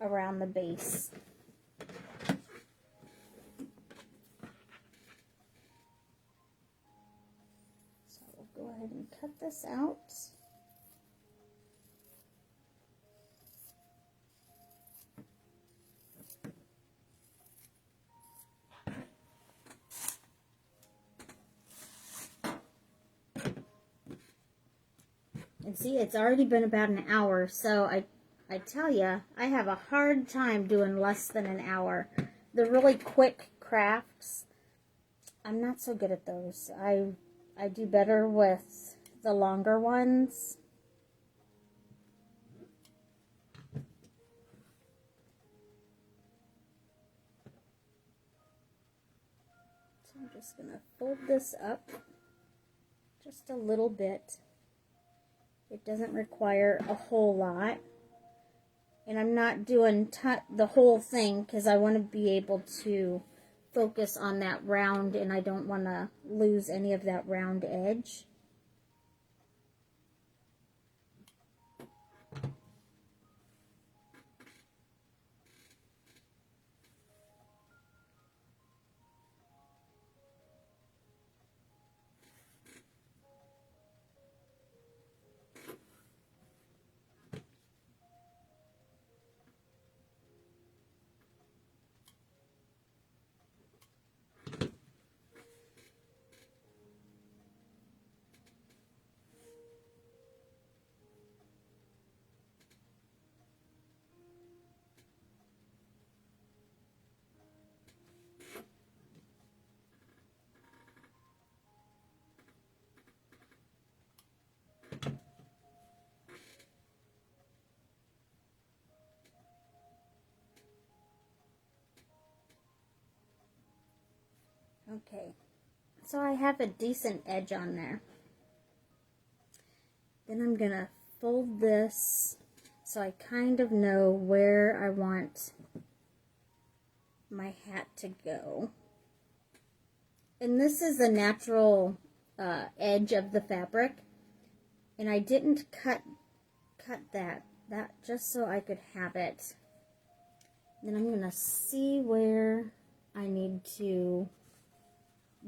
around the base. So we'll go ahead and cut this out. And see, it's already been about an hour, so I tell you, I have a hard time doing less than an hour. The really quick crafts, I'm not so good at those. I do better with the longer ones. So I'm just going to fold this up just a little bit. It doesn't require a whole lot. And I'm not doing the whole thing because I want to be able to focus on that round, and I don't want to lose any of that round edge. Okay, so I have a decent edge on there. Then I'm going to fold this so I kind of know where I want my hat to go. And this is the natural edge of the fabric. And I didn't cut that just so I could have it. Then I'm going to see where I need to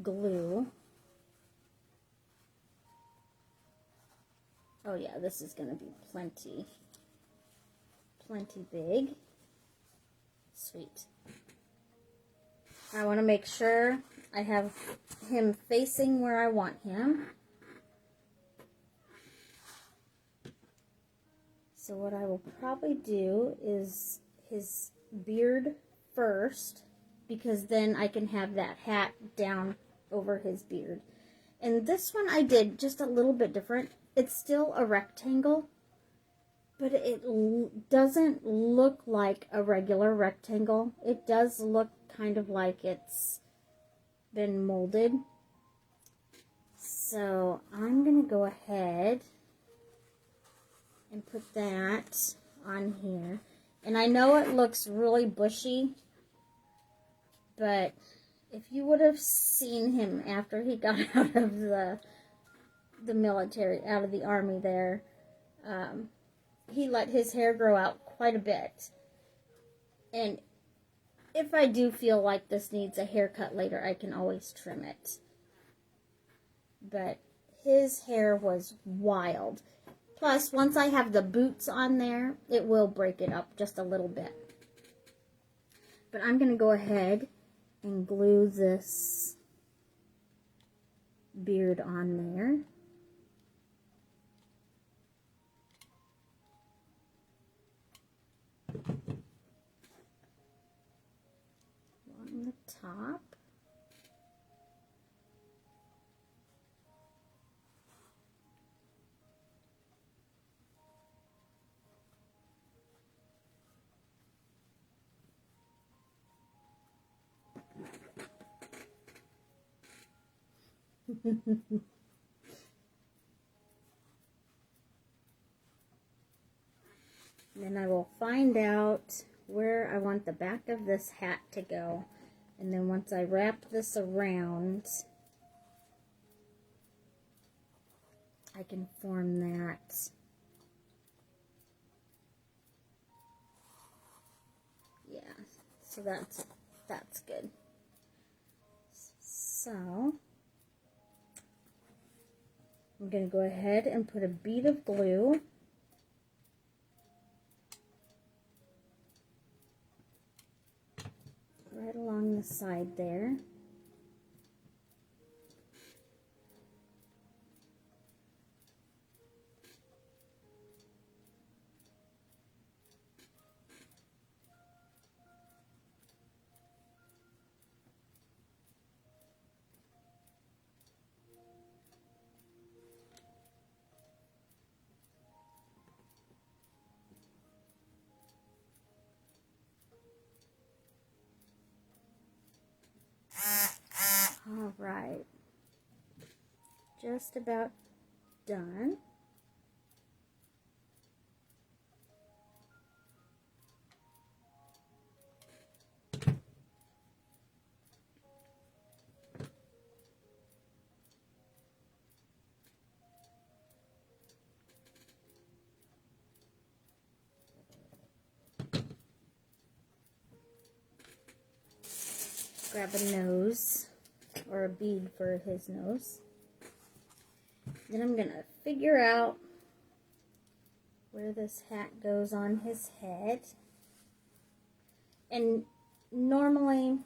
glue. Oh yeah, this is going to be plenty big. Sweet. I want to make sure I have him facing where I want him. So what I will probably do is his beard first, because then I can have that hat down over his beard. And this one I did just a little bit different. It's still a rectangle, but it doesn't look like a regular rectangle. It does look kind of like it's been molded. So I'm going to go ahead and put that on here. And I know it looks really bushy, but if you would have seen him after he got out of the military, out of the army there, he let his hair grow out quite a bit. And if I do feel like this needs a haircut later, I can always trim it. But his hair was wild. Plus, once I have the boots on there, it will break it up just a little bit. But I'm going to go ahead and glue this beard on there. On the top. Then I will find out where I want the back of this hat to go. And then once I wrap this around, I can form that. Yeah, so that's good. So I'm going to go ahead and put a bead of glue right along the side there. All right, just about done. Grab a nose, or a bead for his nose. Then I'm going to figure out where this hat goes on his head. And normally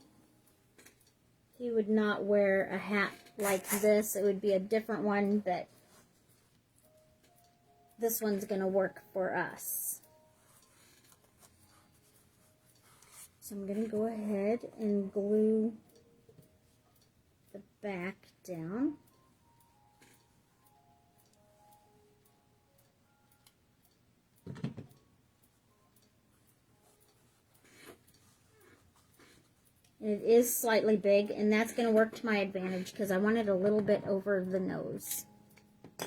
he would not wear a hat like this. It would be a different one, but this one's going to work for us. So I'm going to go ahead and glue the back down. It is slightly big, and that's going to work to my advantage because I want it a little bit over the nose. So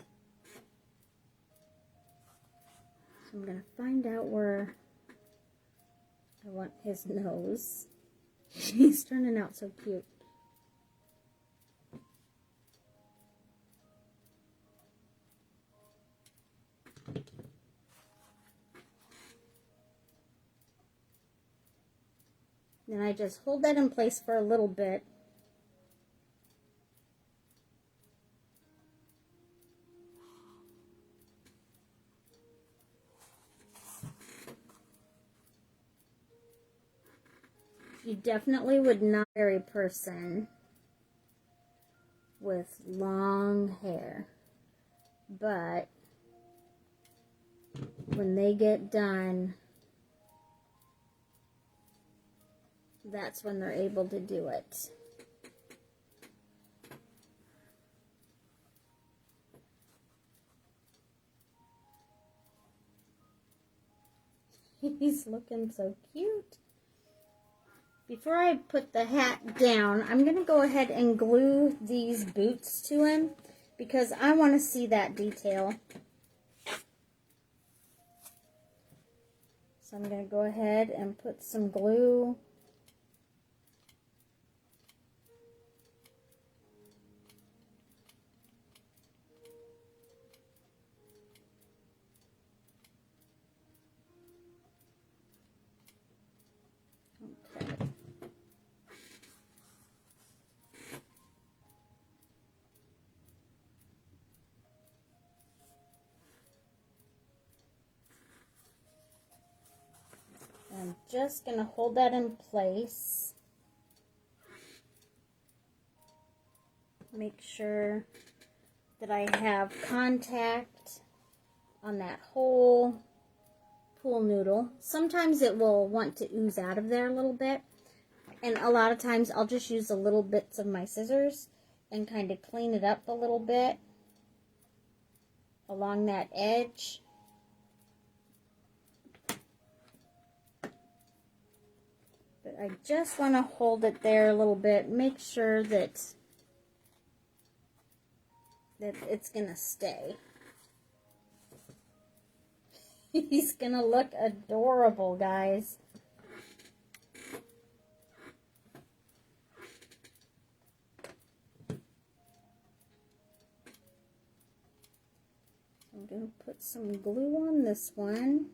I'm going to find out where I want his nose. He's turning out so cute. Then I just hold that in place for a little bit. You definitely would not marry a person with long hair, but when they get done, that's when they're able to do it. He's looking so cute. Before I put the hat down, I'm going to go ahead and glue these boots to him because I want to see that detail. So I'm going to go ahead and put some glue . I'm just going to hold that in place. Make sure that I have contact on that whole pool noodle. Sometimes it will want to ooze out of there a little bit. And a lot of times I'll just use the little bits of my scissors and kind of clean it up a little bit along that edge. But I just want to hold it there a little bit. Make sure that it's going to stay. He's going to look adorable, guys. I'm going to put some glue on this one.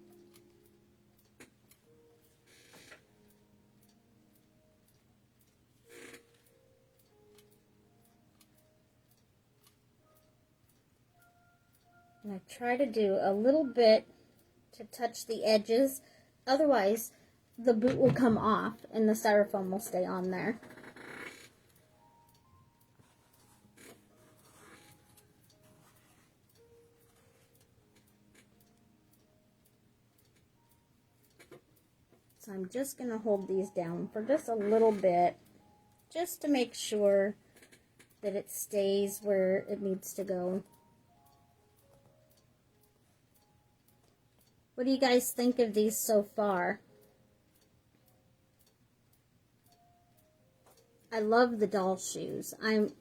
And I try to do a little bit to touch the edges. Otherwise, the boot will come off and the styrofoam will stay on there. So I'm just going to hold these down for just a little bit, just to make sure that it stays where it needs to go. What do you guys think of these so far? I love the doll shoes. I'm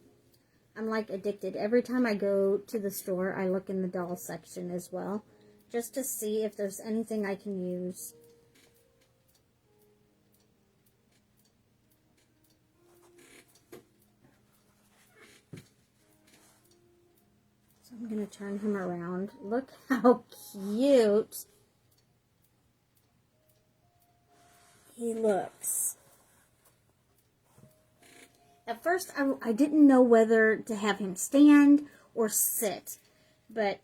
like addicted. Every time I go to the store, I look in the doll section as well, just to see if there's anything I can use. So I'm going to turn him around. Look how cute he looks. At first, I didn't know whether to have him stand or sit, but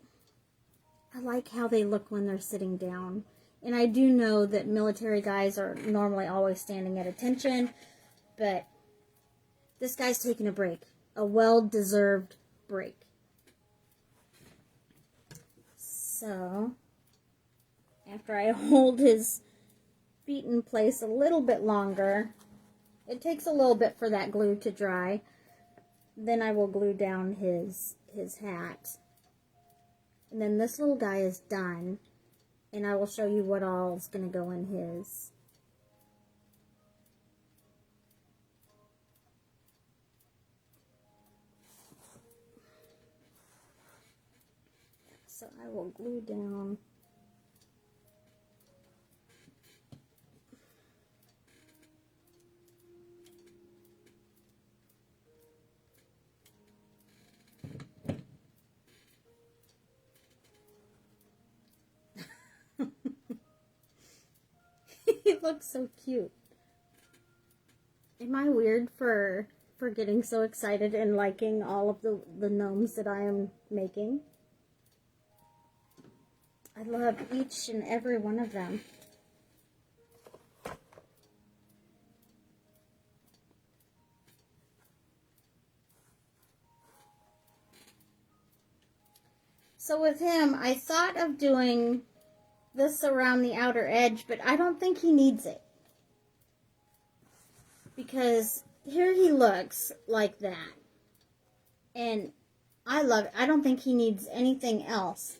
I like how they look when they're sitting down. And I do know that military guys are normally always standing at attention, but this guy's taking a break, a well-deserved break. So, after I hold his feet in place a little bit longer, it takes a little bit for that glue to dry. Then I will glue down his hat. And then this little guy is done. And I will show you what all is going to go in his. So I will glue down It looks so cute. Am I weird for getting so excited and liking all of the gnomes that I am making? I love each and every one of them. So with him, I thought of doing this around the outer edge, but I don't think he needs it. Because here he looks like that. And I love it. I don't think he needs anything else.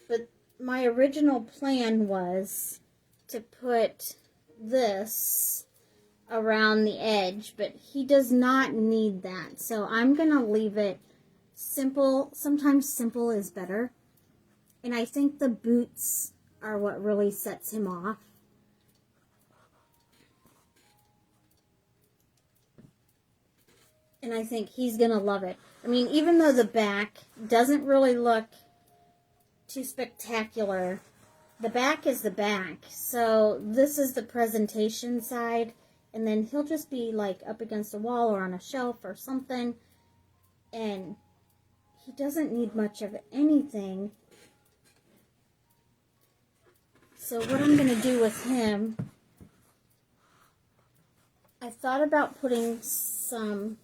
But my original plan was to put this around the edge, but he does not need that. So I'm going to leave it simple. Sometimes simple is better. And I think the boots are what really sets him off. And I think he's going to love it. I mean, even though the back doesn't really look too spectacular, the back is the back. So this is the presentation side. And then he'll just be like up against a wall or on a shelf or something. And he doesn't need much of anything. So what I'm going to do with him, I thought about putting some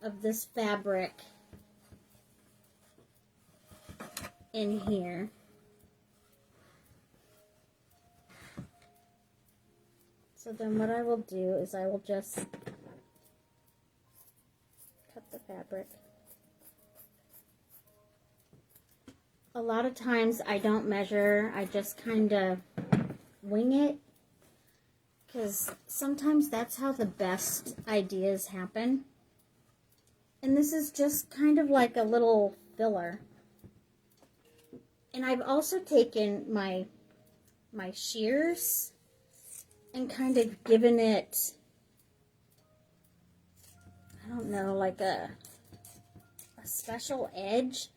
of this fabric in here. So then what I will do is I will just cut the fabric. A lot of times I don't measure, I just kind of wing it, because sometimes that's how the best ideas happen. And this is just kind of like a little filler. And I've also taken my shears and kind of given it, I don't know, like a special edge.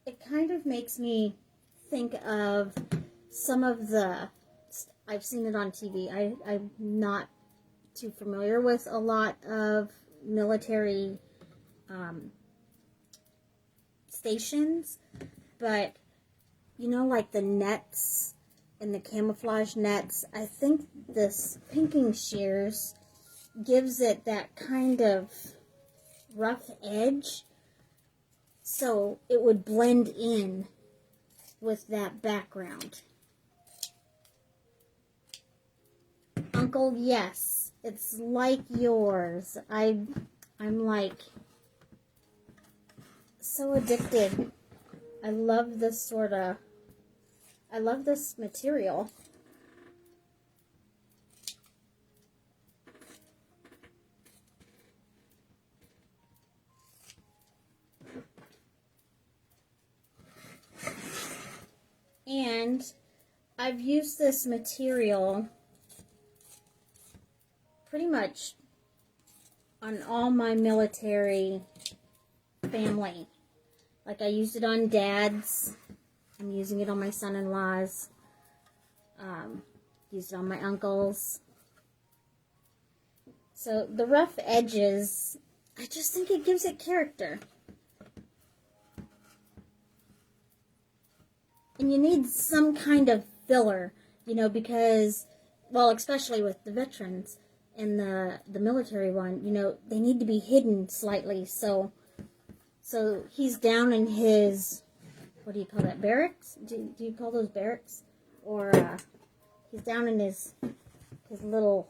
It kind of makes me think of some of the, I've seen it on TV. I'm not too familiar with a lot of military stations, but you know, like the nets and the camouflage nets, I think this pinking shears gives it that kind of rough edge, so it would blend in with that background. Uncle, yes, it's like yours. I'm like so addicted. I love this I love this material. And I've used this material pretty much on all my military family. Like I used it on Dad's. I'm using it on my son-in-law's. Used it on my uncle's. So the rough edges, I just think it gives it character. And you need some kind of filler, you know, because, well, especially with the veterans and the military one, you know, they need to be hidden slightly. So he's down in his, what do you call that, barracks? Do you call those barracks? Or he's down in his little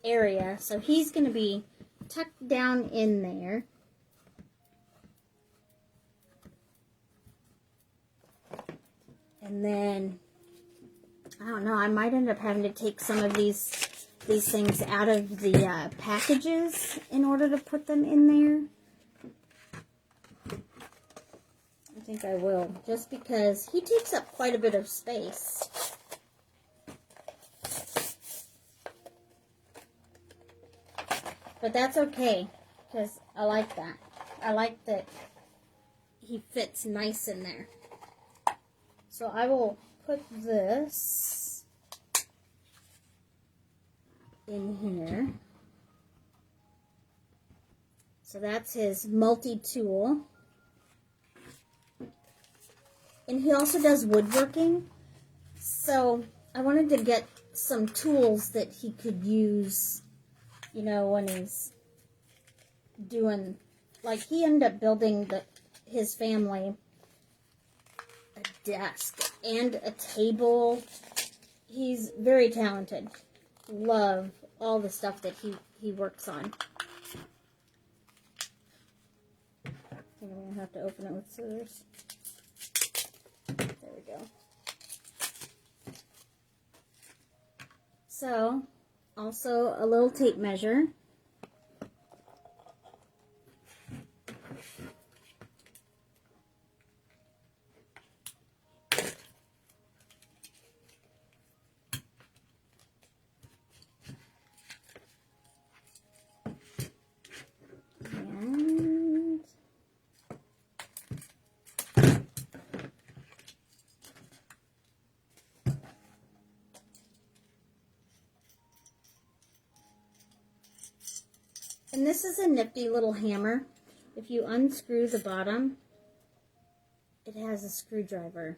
area. So he's going to be tucked down in there. And then, I don't know, I might end up having to take some of these things out of the packages in order to put them in there. I think I will, just because he takes up quite a bit of space. But that's okay, because I like that. I like that he fits nice in there. So I will put this in here. So that's his multi-tool. And he also does woodworking. So I wanted to get some tools that he could use, you know, when he's doing, like he ended up building his family a desk and a table. He's very talented. Love all the stuff that he works on. I think I'm going to have to open it with scissors. There we go. So, also a little tape measure. And this is a nifty little hammer. If you unscrew the bottom, it has a screwdriver.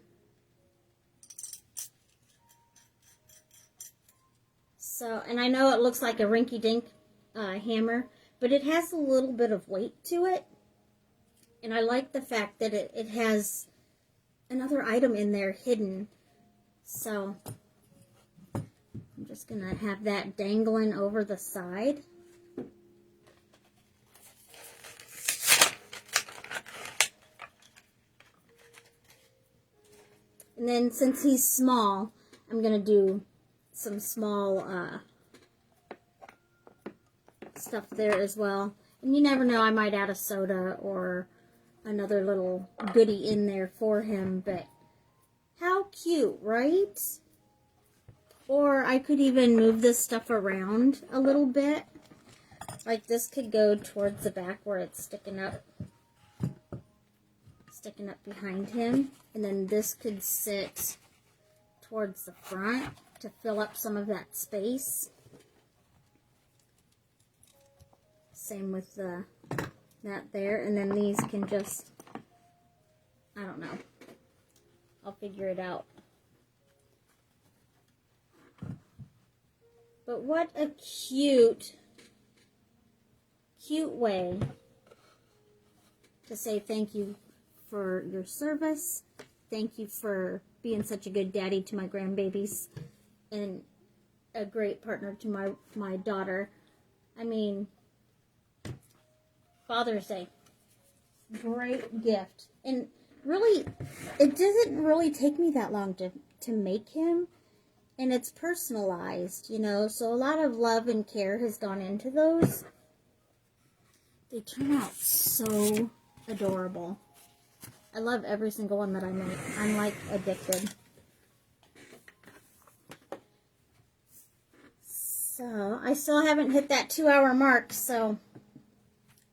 So, and I know it looks like a rinky-dink hammer, but it has a little bit of weight to it. And I like the fact that it has another item in there hidden. So, I'm just going to have that dangling over the side. And then since he's small, I'm going to do some small stuff there as well. And you never know, I might add a soda or another little goodie in there for him. But how cute, right? Or I could even move this stuff around a little bit. Like this could go towards the back where it's sticking up behind him. And then this could sit towards the front to fill up some of that space. Same with that there. And then these can just, I don't know. I'll figure it out. But what a cute way to say thank you for your service. Thank you for being such a good daddy to my grandbabies and a great partner to my daughter. I mean, Father's Day. Great gift. And really, it doesn't really take me that long to make him. And it's personalized, you know. So a lot of love and care has gone into those. They turn out so adorable. I love every single one that I make. I'm like addicted. So I still haven't hit that 2-hour mark, so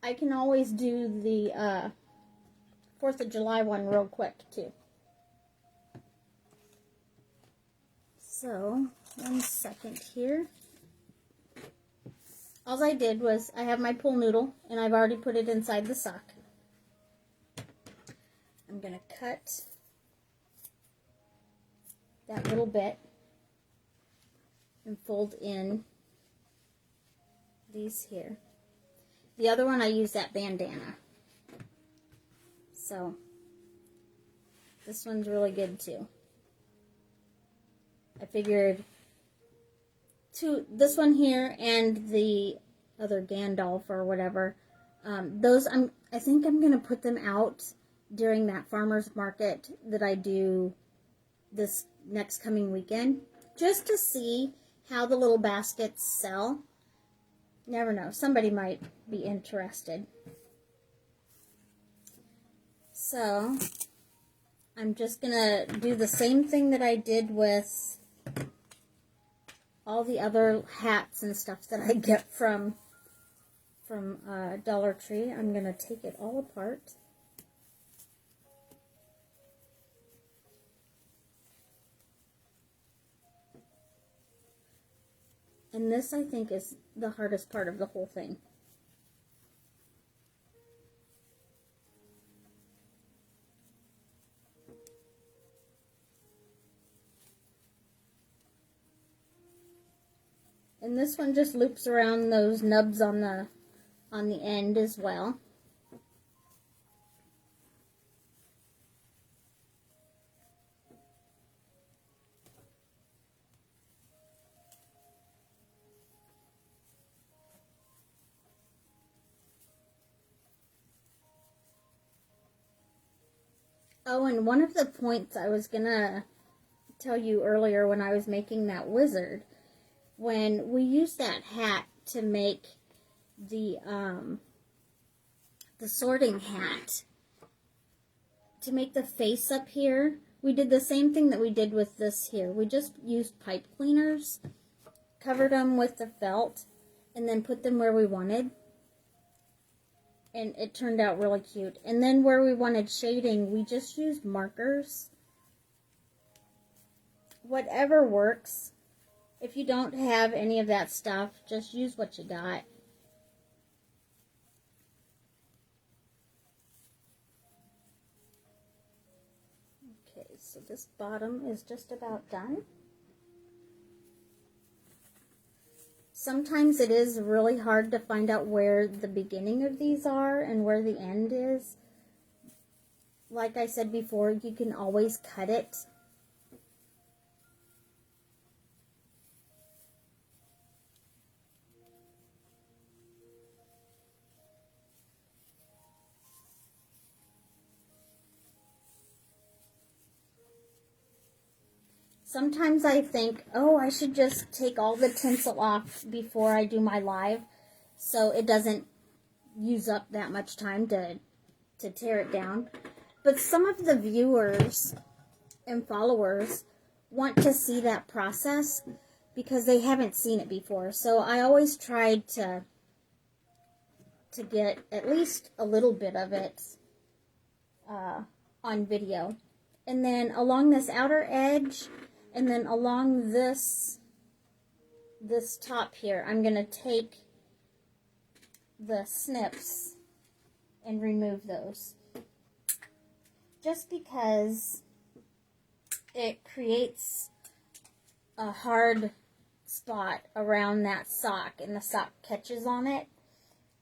I can always do the 4th of July one real quick too. So, 1 second here. All I did was, I have my pool noodle, and I've already put it inside the sock. I'm going to cut that little bit and fold in these here. The other one, I use that bandana. So, this one's really good too. I figured this one here and the other Gandalf or whatever, those I think I'm going to put them out during that farmer's market that I do this next coming weekend, just to see how the little baskets sell. Never know, somebody might be interested. So I'm just going to do the same thing that I did with all the other hats and stuff that I get from Dollar Tree. I'm going to take it all apart. And this, I think, is the hardest part of the whole thing. And this one just loops around those nubs on the end as well. Oh, and one of the points I was gonna tell you earlier when I was making that wizard, when we used that hat to make the sorting hat, to make the face up here, we did the same thing that we did with this here. We just used pipe cleaners, covered them with the felt, and then put them where we wanted. And it turned out really cute. And then where we wanted shading, we just used markers. Whatever works. If you don't have any of that stuff, just use what you got. Okay, so this bottom is just about done. Sometimes it is really hard to find out where the beginning of these are and where the end is. Like I said before, you can always cut it. Sometimes I think, oh, I should just take all the tinsel off before I do my live so it doesn't use up that much time to tear it down. But some of the viewers and followers want to see that process because they haven't seen it before. So I always tried to get at least a little bit of it on video. And then along this outer edge, and then along this top here, I'm going to take the snips and remove those. Just because it creates a hard spot around that sock, and the sock catches on it.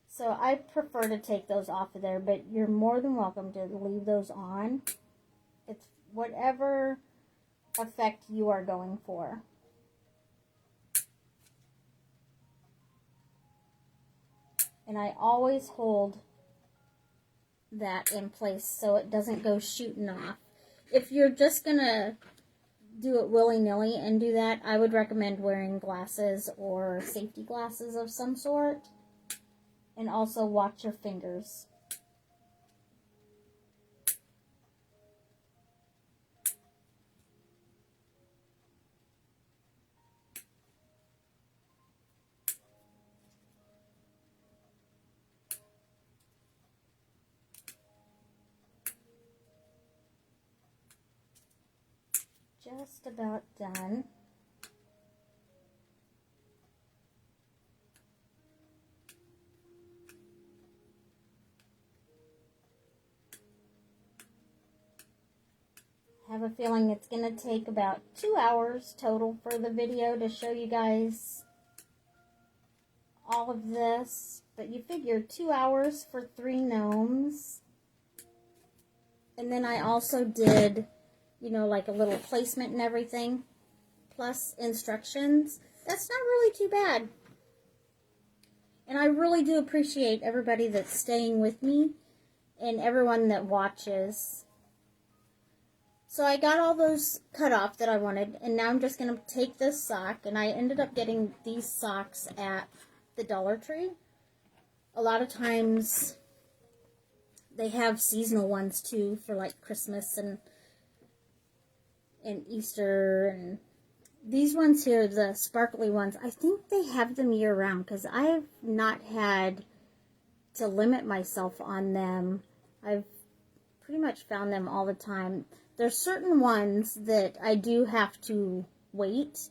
So I prefer to take those off of there, but you're more than welcome to leave those on. It's whatever effect you are going for. And I always hold that in place so it doesn't go shooting off. If you're just gonna do it willy-nilly and do that, I would recommend wearing glasses or safety glasses of some sort. And also watch your fingers. Just about done. I have a feeling it's going to take about 2 hours total for the video to show you guys all of this. But you figure 2 hours for 3 gnomes. And then I also did, you know, like a little placement and everything, plus instructions. That's not really too bad. And I really do appreciate everybody that's staying with me and everyone that watches. So I got all those cut off that I wanted, and now I'm just going to take this sock, and I ended up getting these socks at the Dollar Tree. A lot of times they have seasonal ones too for like Christmas and and Easter, and these ones here, the sparkly ones, I think they have them year round because I've not had to limit myself on them. I've pretty much found them all the time. There's certain ones that I do have to wait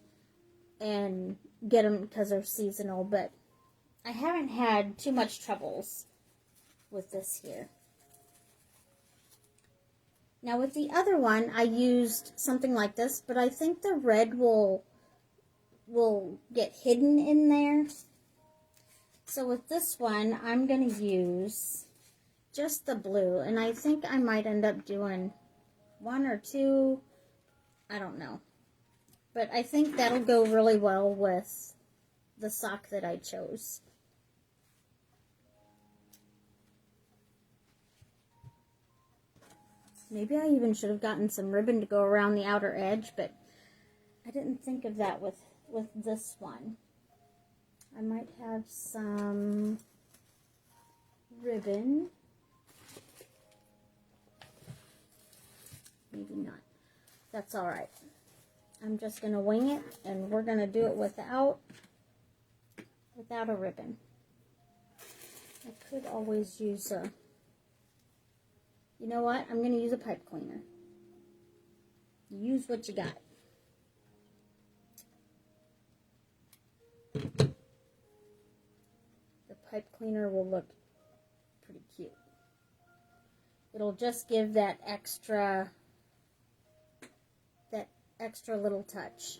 and get them because they're seasonal, but I haven't had too much troubles with this here. Now with the other one, I used something like this, but I think the red will get hidden in there. So with this one, I'm going to use just the blue, and I think I might end up doing one or two, I don't know. But I think that'll go really well with the sock that I chose. Maybe I even should have gotten some ribbon to go around the outer edge, but I didn't think of that with this one. I might have some ribbon. Maybe not. That's all right. I'm just going to wing it, and we're going to do it without a ribbon. I could always use a... You know what? I'm going to use a pipe cleaner. Use what you got. The pipe cleaner will look pretty cute. It'll just give that extra little touch.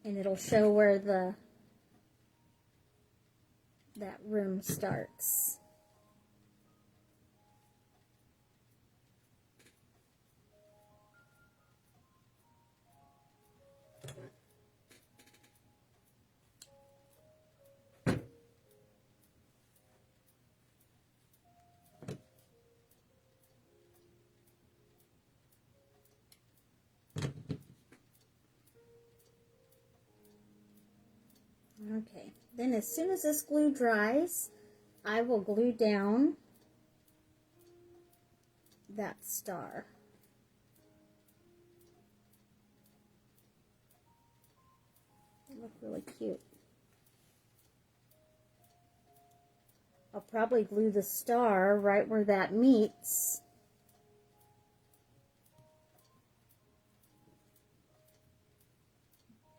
And it'll show where that room starts. Okay, then as soon as this glue dries, I will glue down that star. They look really cute. I'll probably glue the star right where that meets.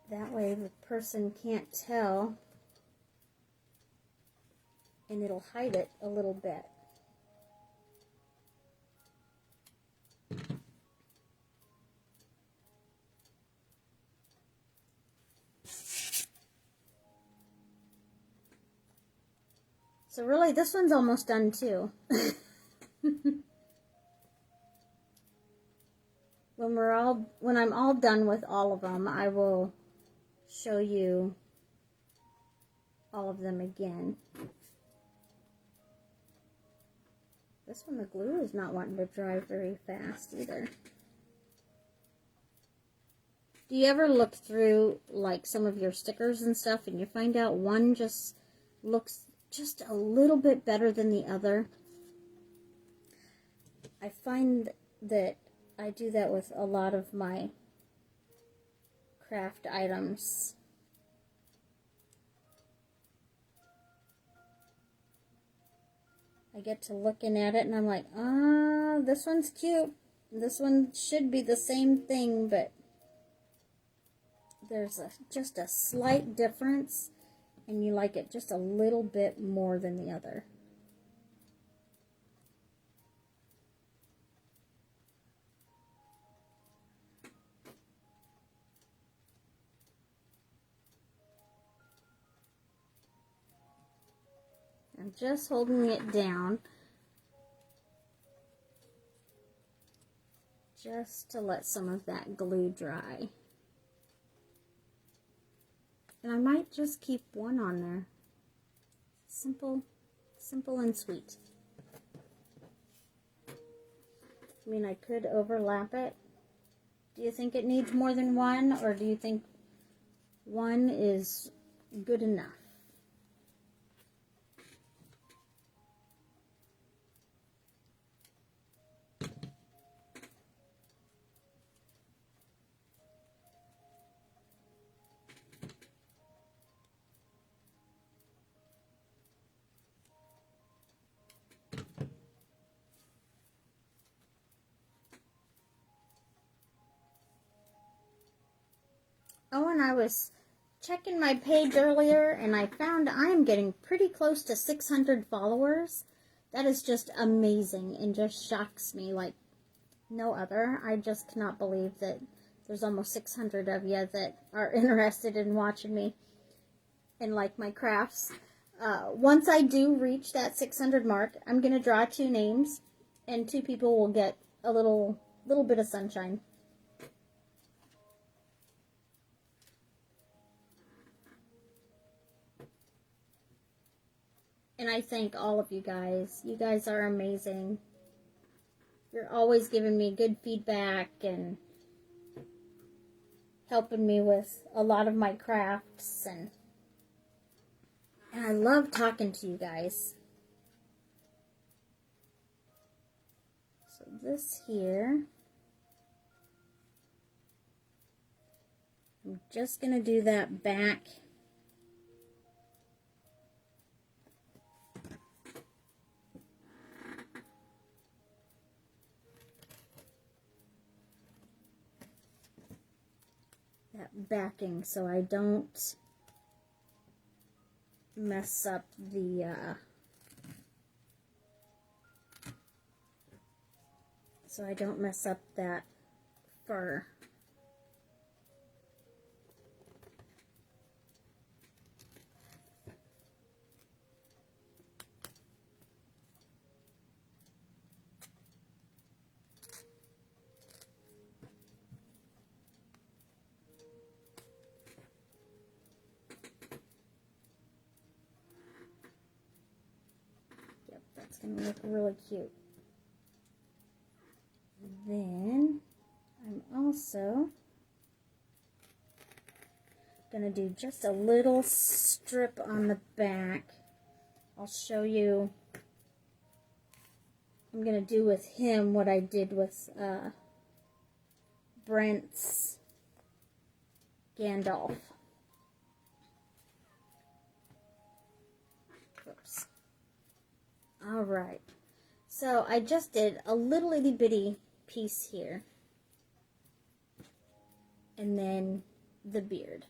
That way the person can't tell, and it'll hide it a little bit. So really, this one's almost done too. When I'm all done with all of them, I will show you all of them again. This one, the glue is not wanting to dry very fast either. Do you ever look through like some of your stickers and stuff and you find out one just looks just a little bit better than the other? I find that I do that with a lot of my craft items. I get to looking at it and I'm like, this one's cute. This one should be the same thing, but there's just a slight difference, and you like it just a little bit more than the other. I'm just holding it down just to let some of that glue dry. And I might just keep one on there. Simple and sweet. I mean, I could overlap it. Do you think it needs more than one, or do you think one is good enough? Oh, and I was checking my page earlier, and I found I'm getting pretty close to 600 followers. That is just amazing and just shocks me like no other. I just cannot believe that there's almost 600 of you that are interested in watching me and like my crafts. Once I do reach that 600 mark, I'm going to draw 2 names, and 2 people will get a little bit of sunshine. And I thank all of you guys. You guys are amazing. You're always giving me good feedback and helping me with a lot of my crafts, and I love talking to you guys. So this here, I'm just going to do that back. That backing so I don't mess up the that fur. Yep, that's going to look really cute. Then I'm also going to do just a little strip on the back. I'll show you. I'm going to do with him what I did with Brent's Gandalf. Oops. Alright. So I just did a little itty bitty piece here. And then the beard.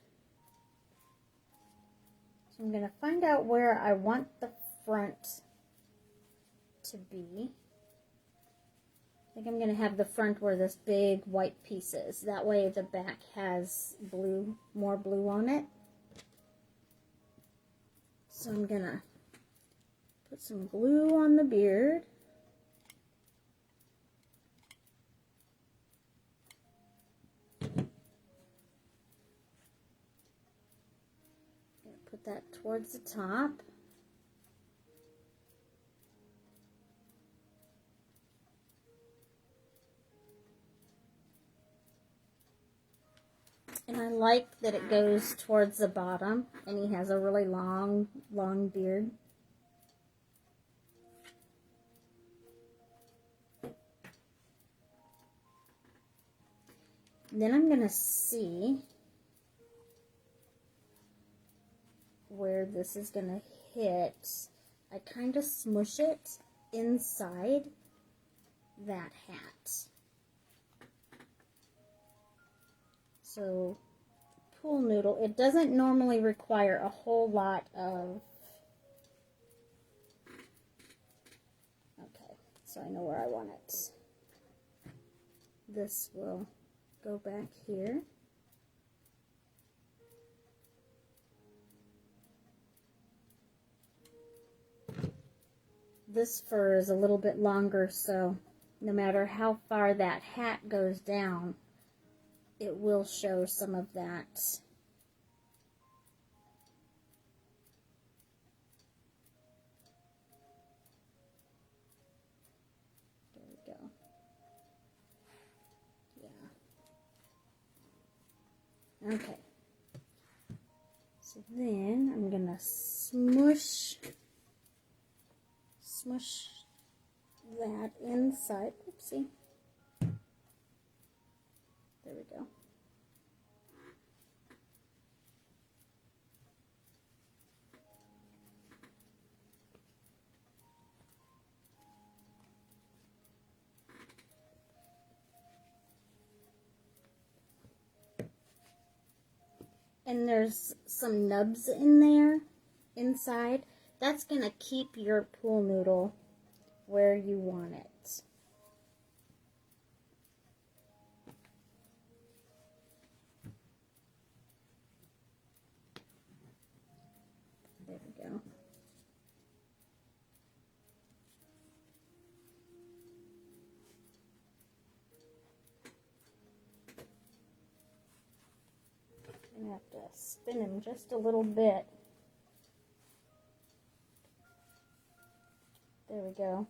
So I'm going to find out where I want the front to be. I think I'm going to have the front where this big white piece is. That way the back has blue, more blue on it. So I'm going to put some glue on the beard. Put that towards the top. And I like that it goes towards the bottom, and he has a really long beard. And then I'm going to see where this is going to hit. I kind of smush it inside that hat. So, pool noodle, it doesn't normally require a whole lot of... Okay, so I know where I want it. This will go back here. This fur is a little bit longer, so no matter how far that hat goes down, it will show some of that. There we go. Yeah. Okay. So then I'm going to smush that inside. Oopsie. There we go. and there's some nubs in there inside. That's going to keep your pool noodle where you want it. There we go. I'm going to have to spin him just a little bit. There we go.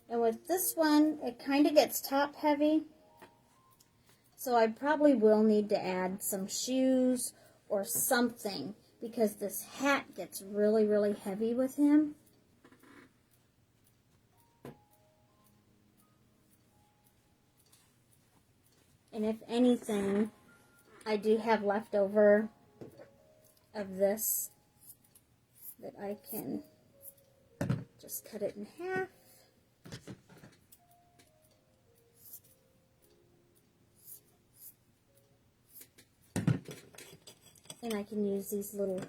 And with this one, it kind of gets top heavy. So I probably will need to add some shoes or something because this hat gets really, really heavy with him. And if anything, I do have leftover of this that I can just cut it in half. And I can use these little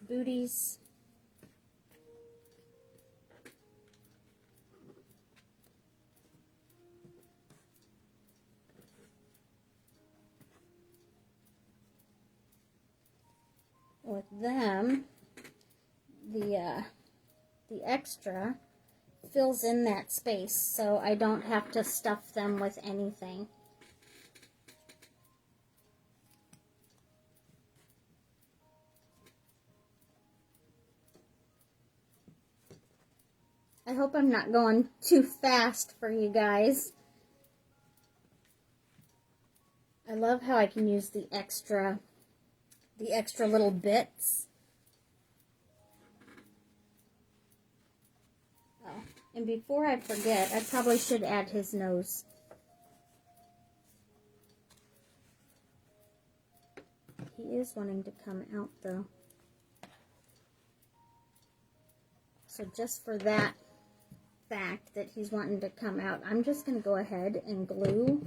booties. With them, the extra fills in that space, so I don't have to stuff them with anything. I hope I'm not going too fast for you guys. I love how I can use the extra little bits. Oh, and before I forget, I probably should add his nose. He is wanting to come out though. So just for that fact that he's wanting to come out, I'm just going to go ahead and glue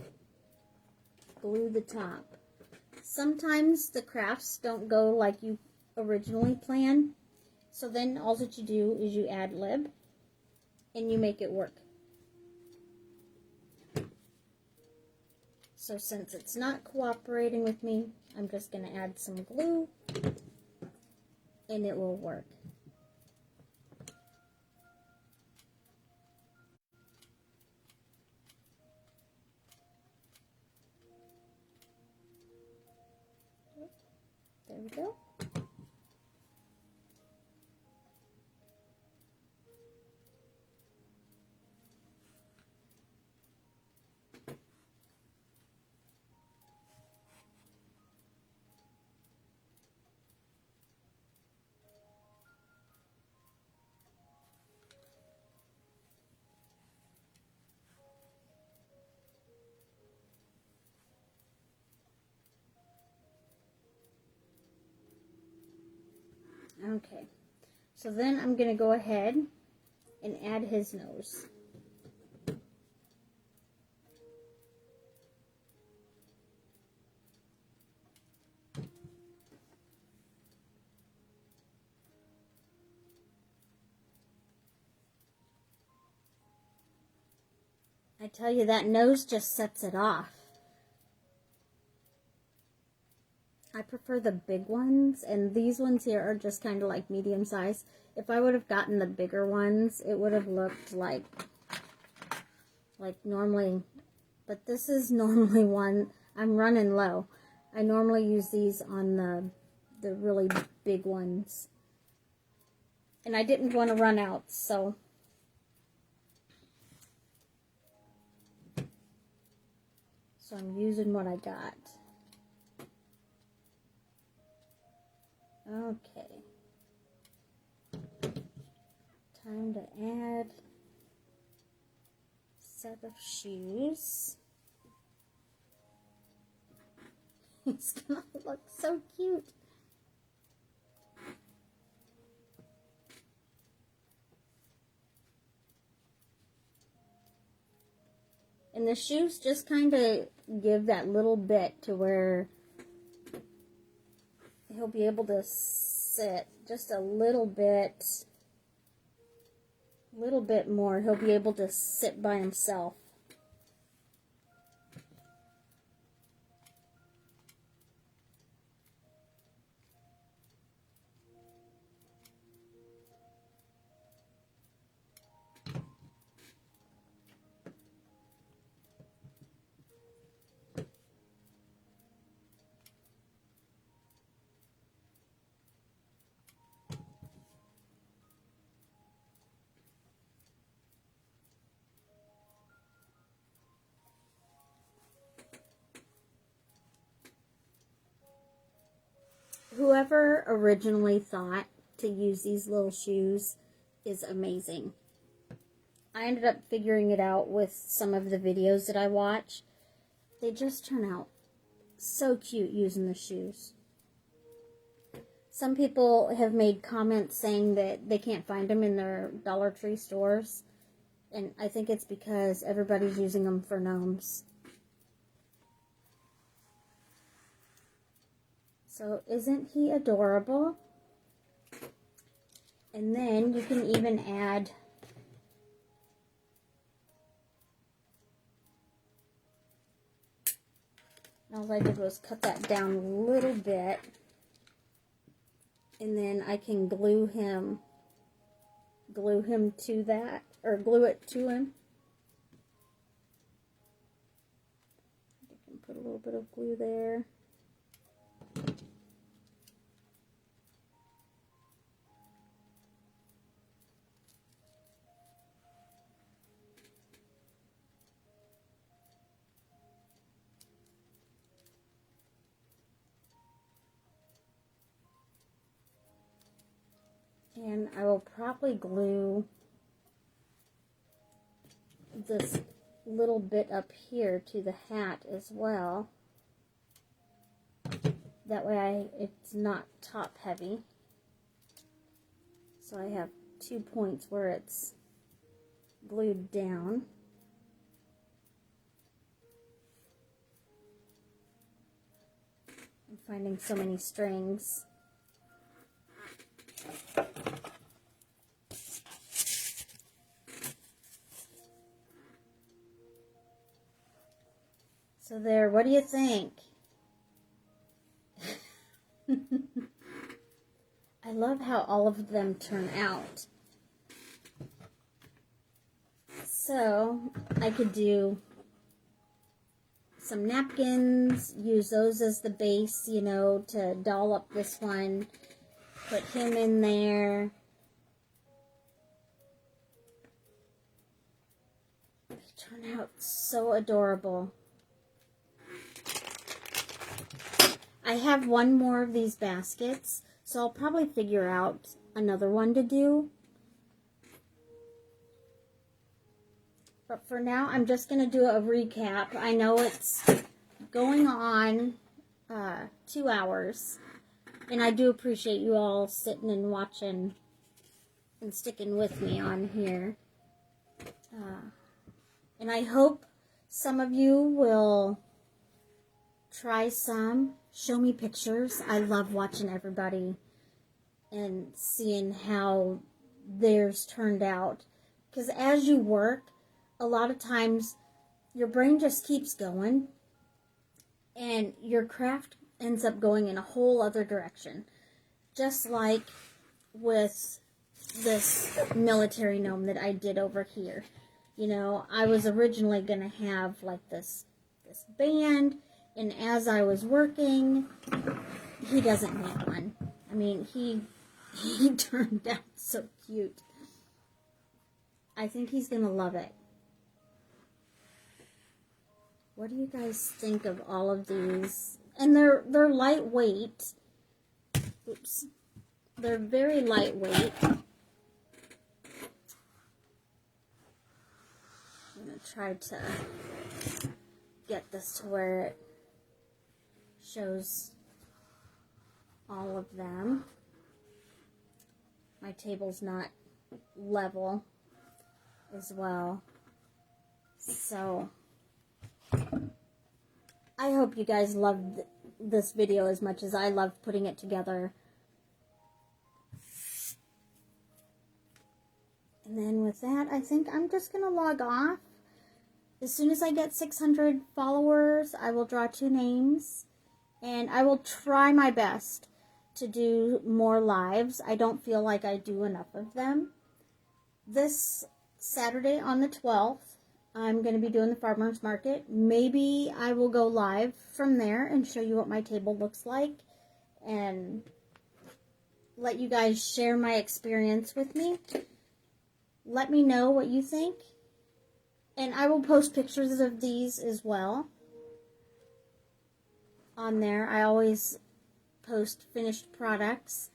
the top. Sometimes the crafts don't go like you originally planned, so then all that you do is you add lib and you make it work. So since it's not cooperating with me, I'm just going to add some glue and it will work. There we go. Okay, so then I'm going to go ahead and add his nose. I tell you, that nose just sets it off. I prefer the big ones, and these ones here are just kind of like medium size. If I would have gotten the bigger ones, it would have looked like normally, but this is normally one. I'm running low. I normally use these on the really big ones. And I didn't want to run out, so I'm using what I got. Okay. Time to add a set of shoes. It's gonna look so cute. And the shoes just kind of give that little bit to where he'll be able to sit just a little bit more. He'll be able to sit by himself. Whoever originally thought to use these little shoes is amazing. I ended up figuring it out with some of the videos that I watch. They just turn out so cute using the shoes. Some people have made comments saying that they can't find them in their Dollar Tree stores. And I think it's because everybody's using them for gnomes. So isn't he adorable? And then you can even add all I did was cut that down a little bit, and then I can glue him to that, or glue it to him. I can put a little bit of glue there. And I will probably glue this little bit up here to the hat as well. That way it's not top heavy. So I have 2 points where it's glued down. I'm finding so many strings. So there, what do you think? I love how all of them turn out. So I could do some napkins, use those as the base, you know, to doll up this one. Put him in there. They turn out so adorable. I have one more of these baskets, so I'll probably figure out another one to do. But for now, I'm just going to do a recap. I know it's going on 2 hours, and I do appreciate you all sitting and watching and sticking with me on here. And I hope some of you will try some. Show me pictures. I love watching everybody and seeing how theirs turned out. Because as you work, a lot of times your brain just keeps going and your craft ends up going in a whole other direction. Just like with this military gnome that I did over here. You know, I was originally going to have like this band. And as I was working, he doesn't need one. I mean, he turned out so cute. I think he's going to love it. What do you guys think of all of these? And they're lightweight. Oops. They're very lightweight. I'm going to try to get this to where it shows all of them. My table's not level as well. So I hope you guys loved this video as much as I loved putting it together. And then with that, I think I'm just going to log off. As soon as I get 600 followers, I will draw 2 names. And I will try my best to do more lives. I don't feel like I do enough of them. This Saturday on the 12th, I'm going to be doing the farmer's market. Maybe I will go live from there and show you what my table looks like and let you guys share my experience with me. Let me know what you think. And I will post pictures of these as well on there. I always post finished products.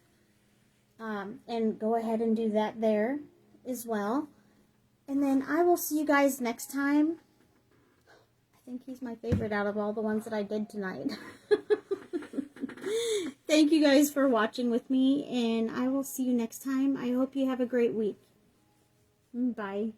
And go ahead and do that there as well. And then I will see you guys next time. I think he's my favorite out of all the ones that I did tonight. Thank you guys for watching with me, and I will see you next time. I hope you have a great week. Bye.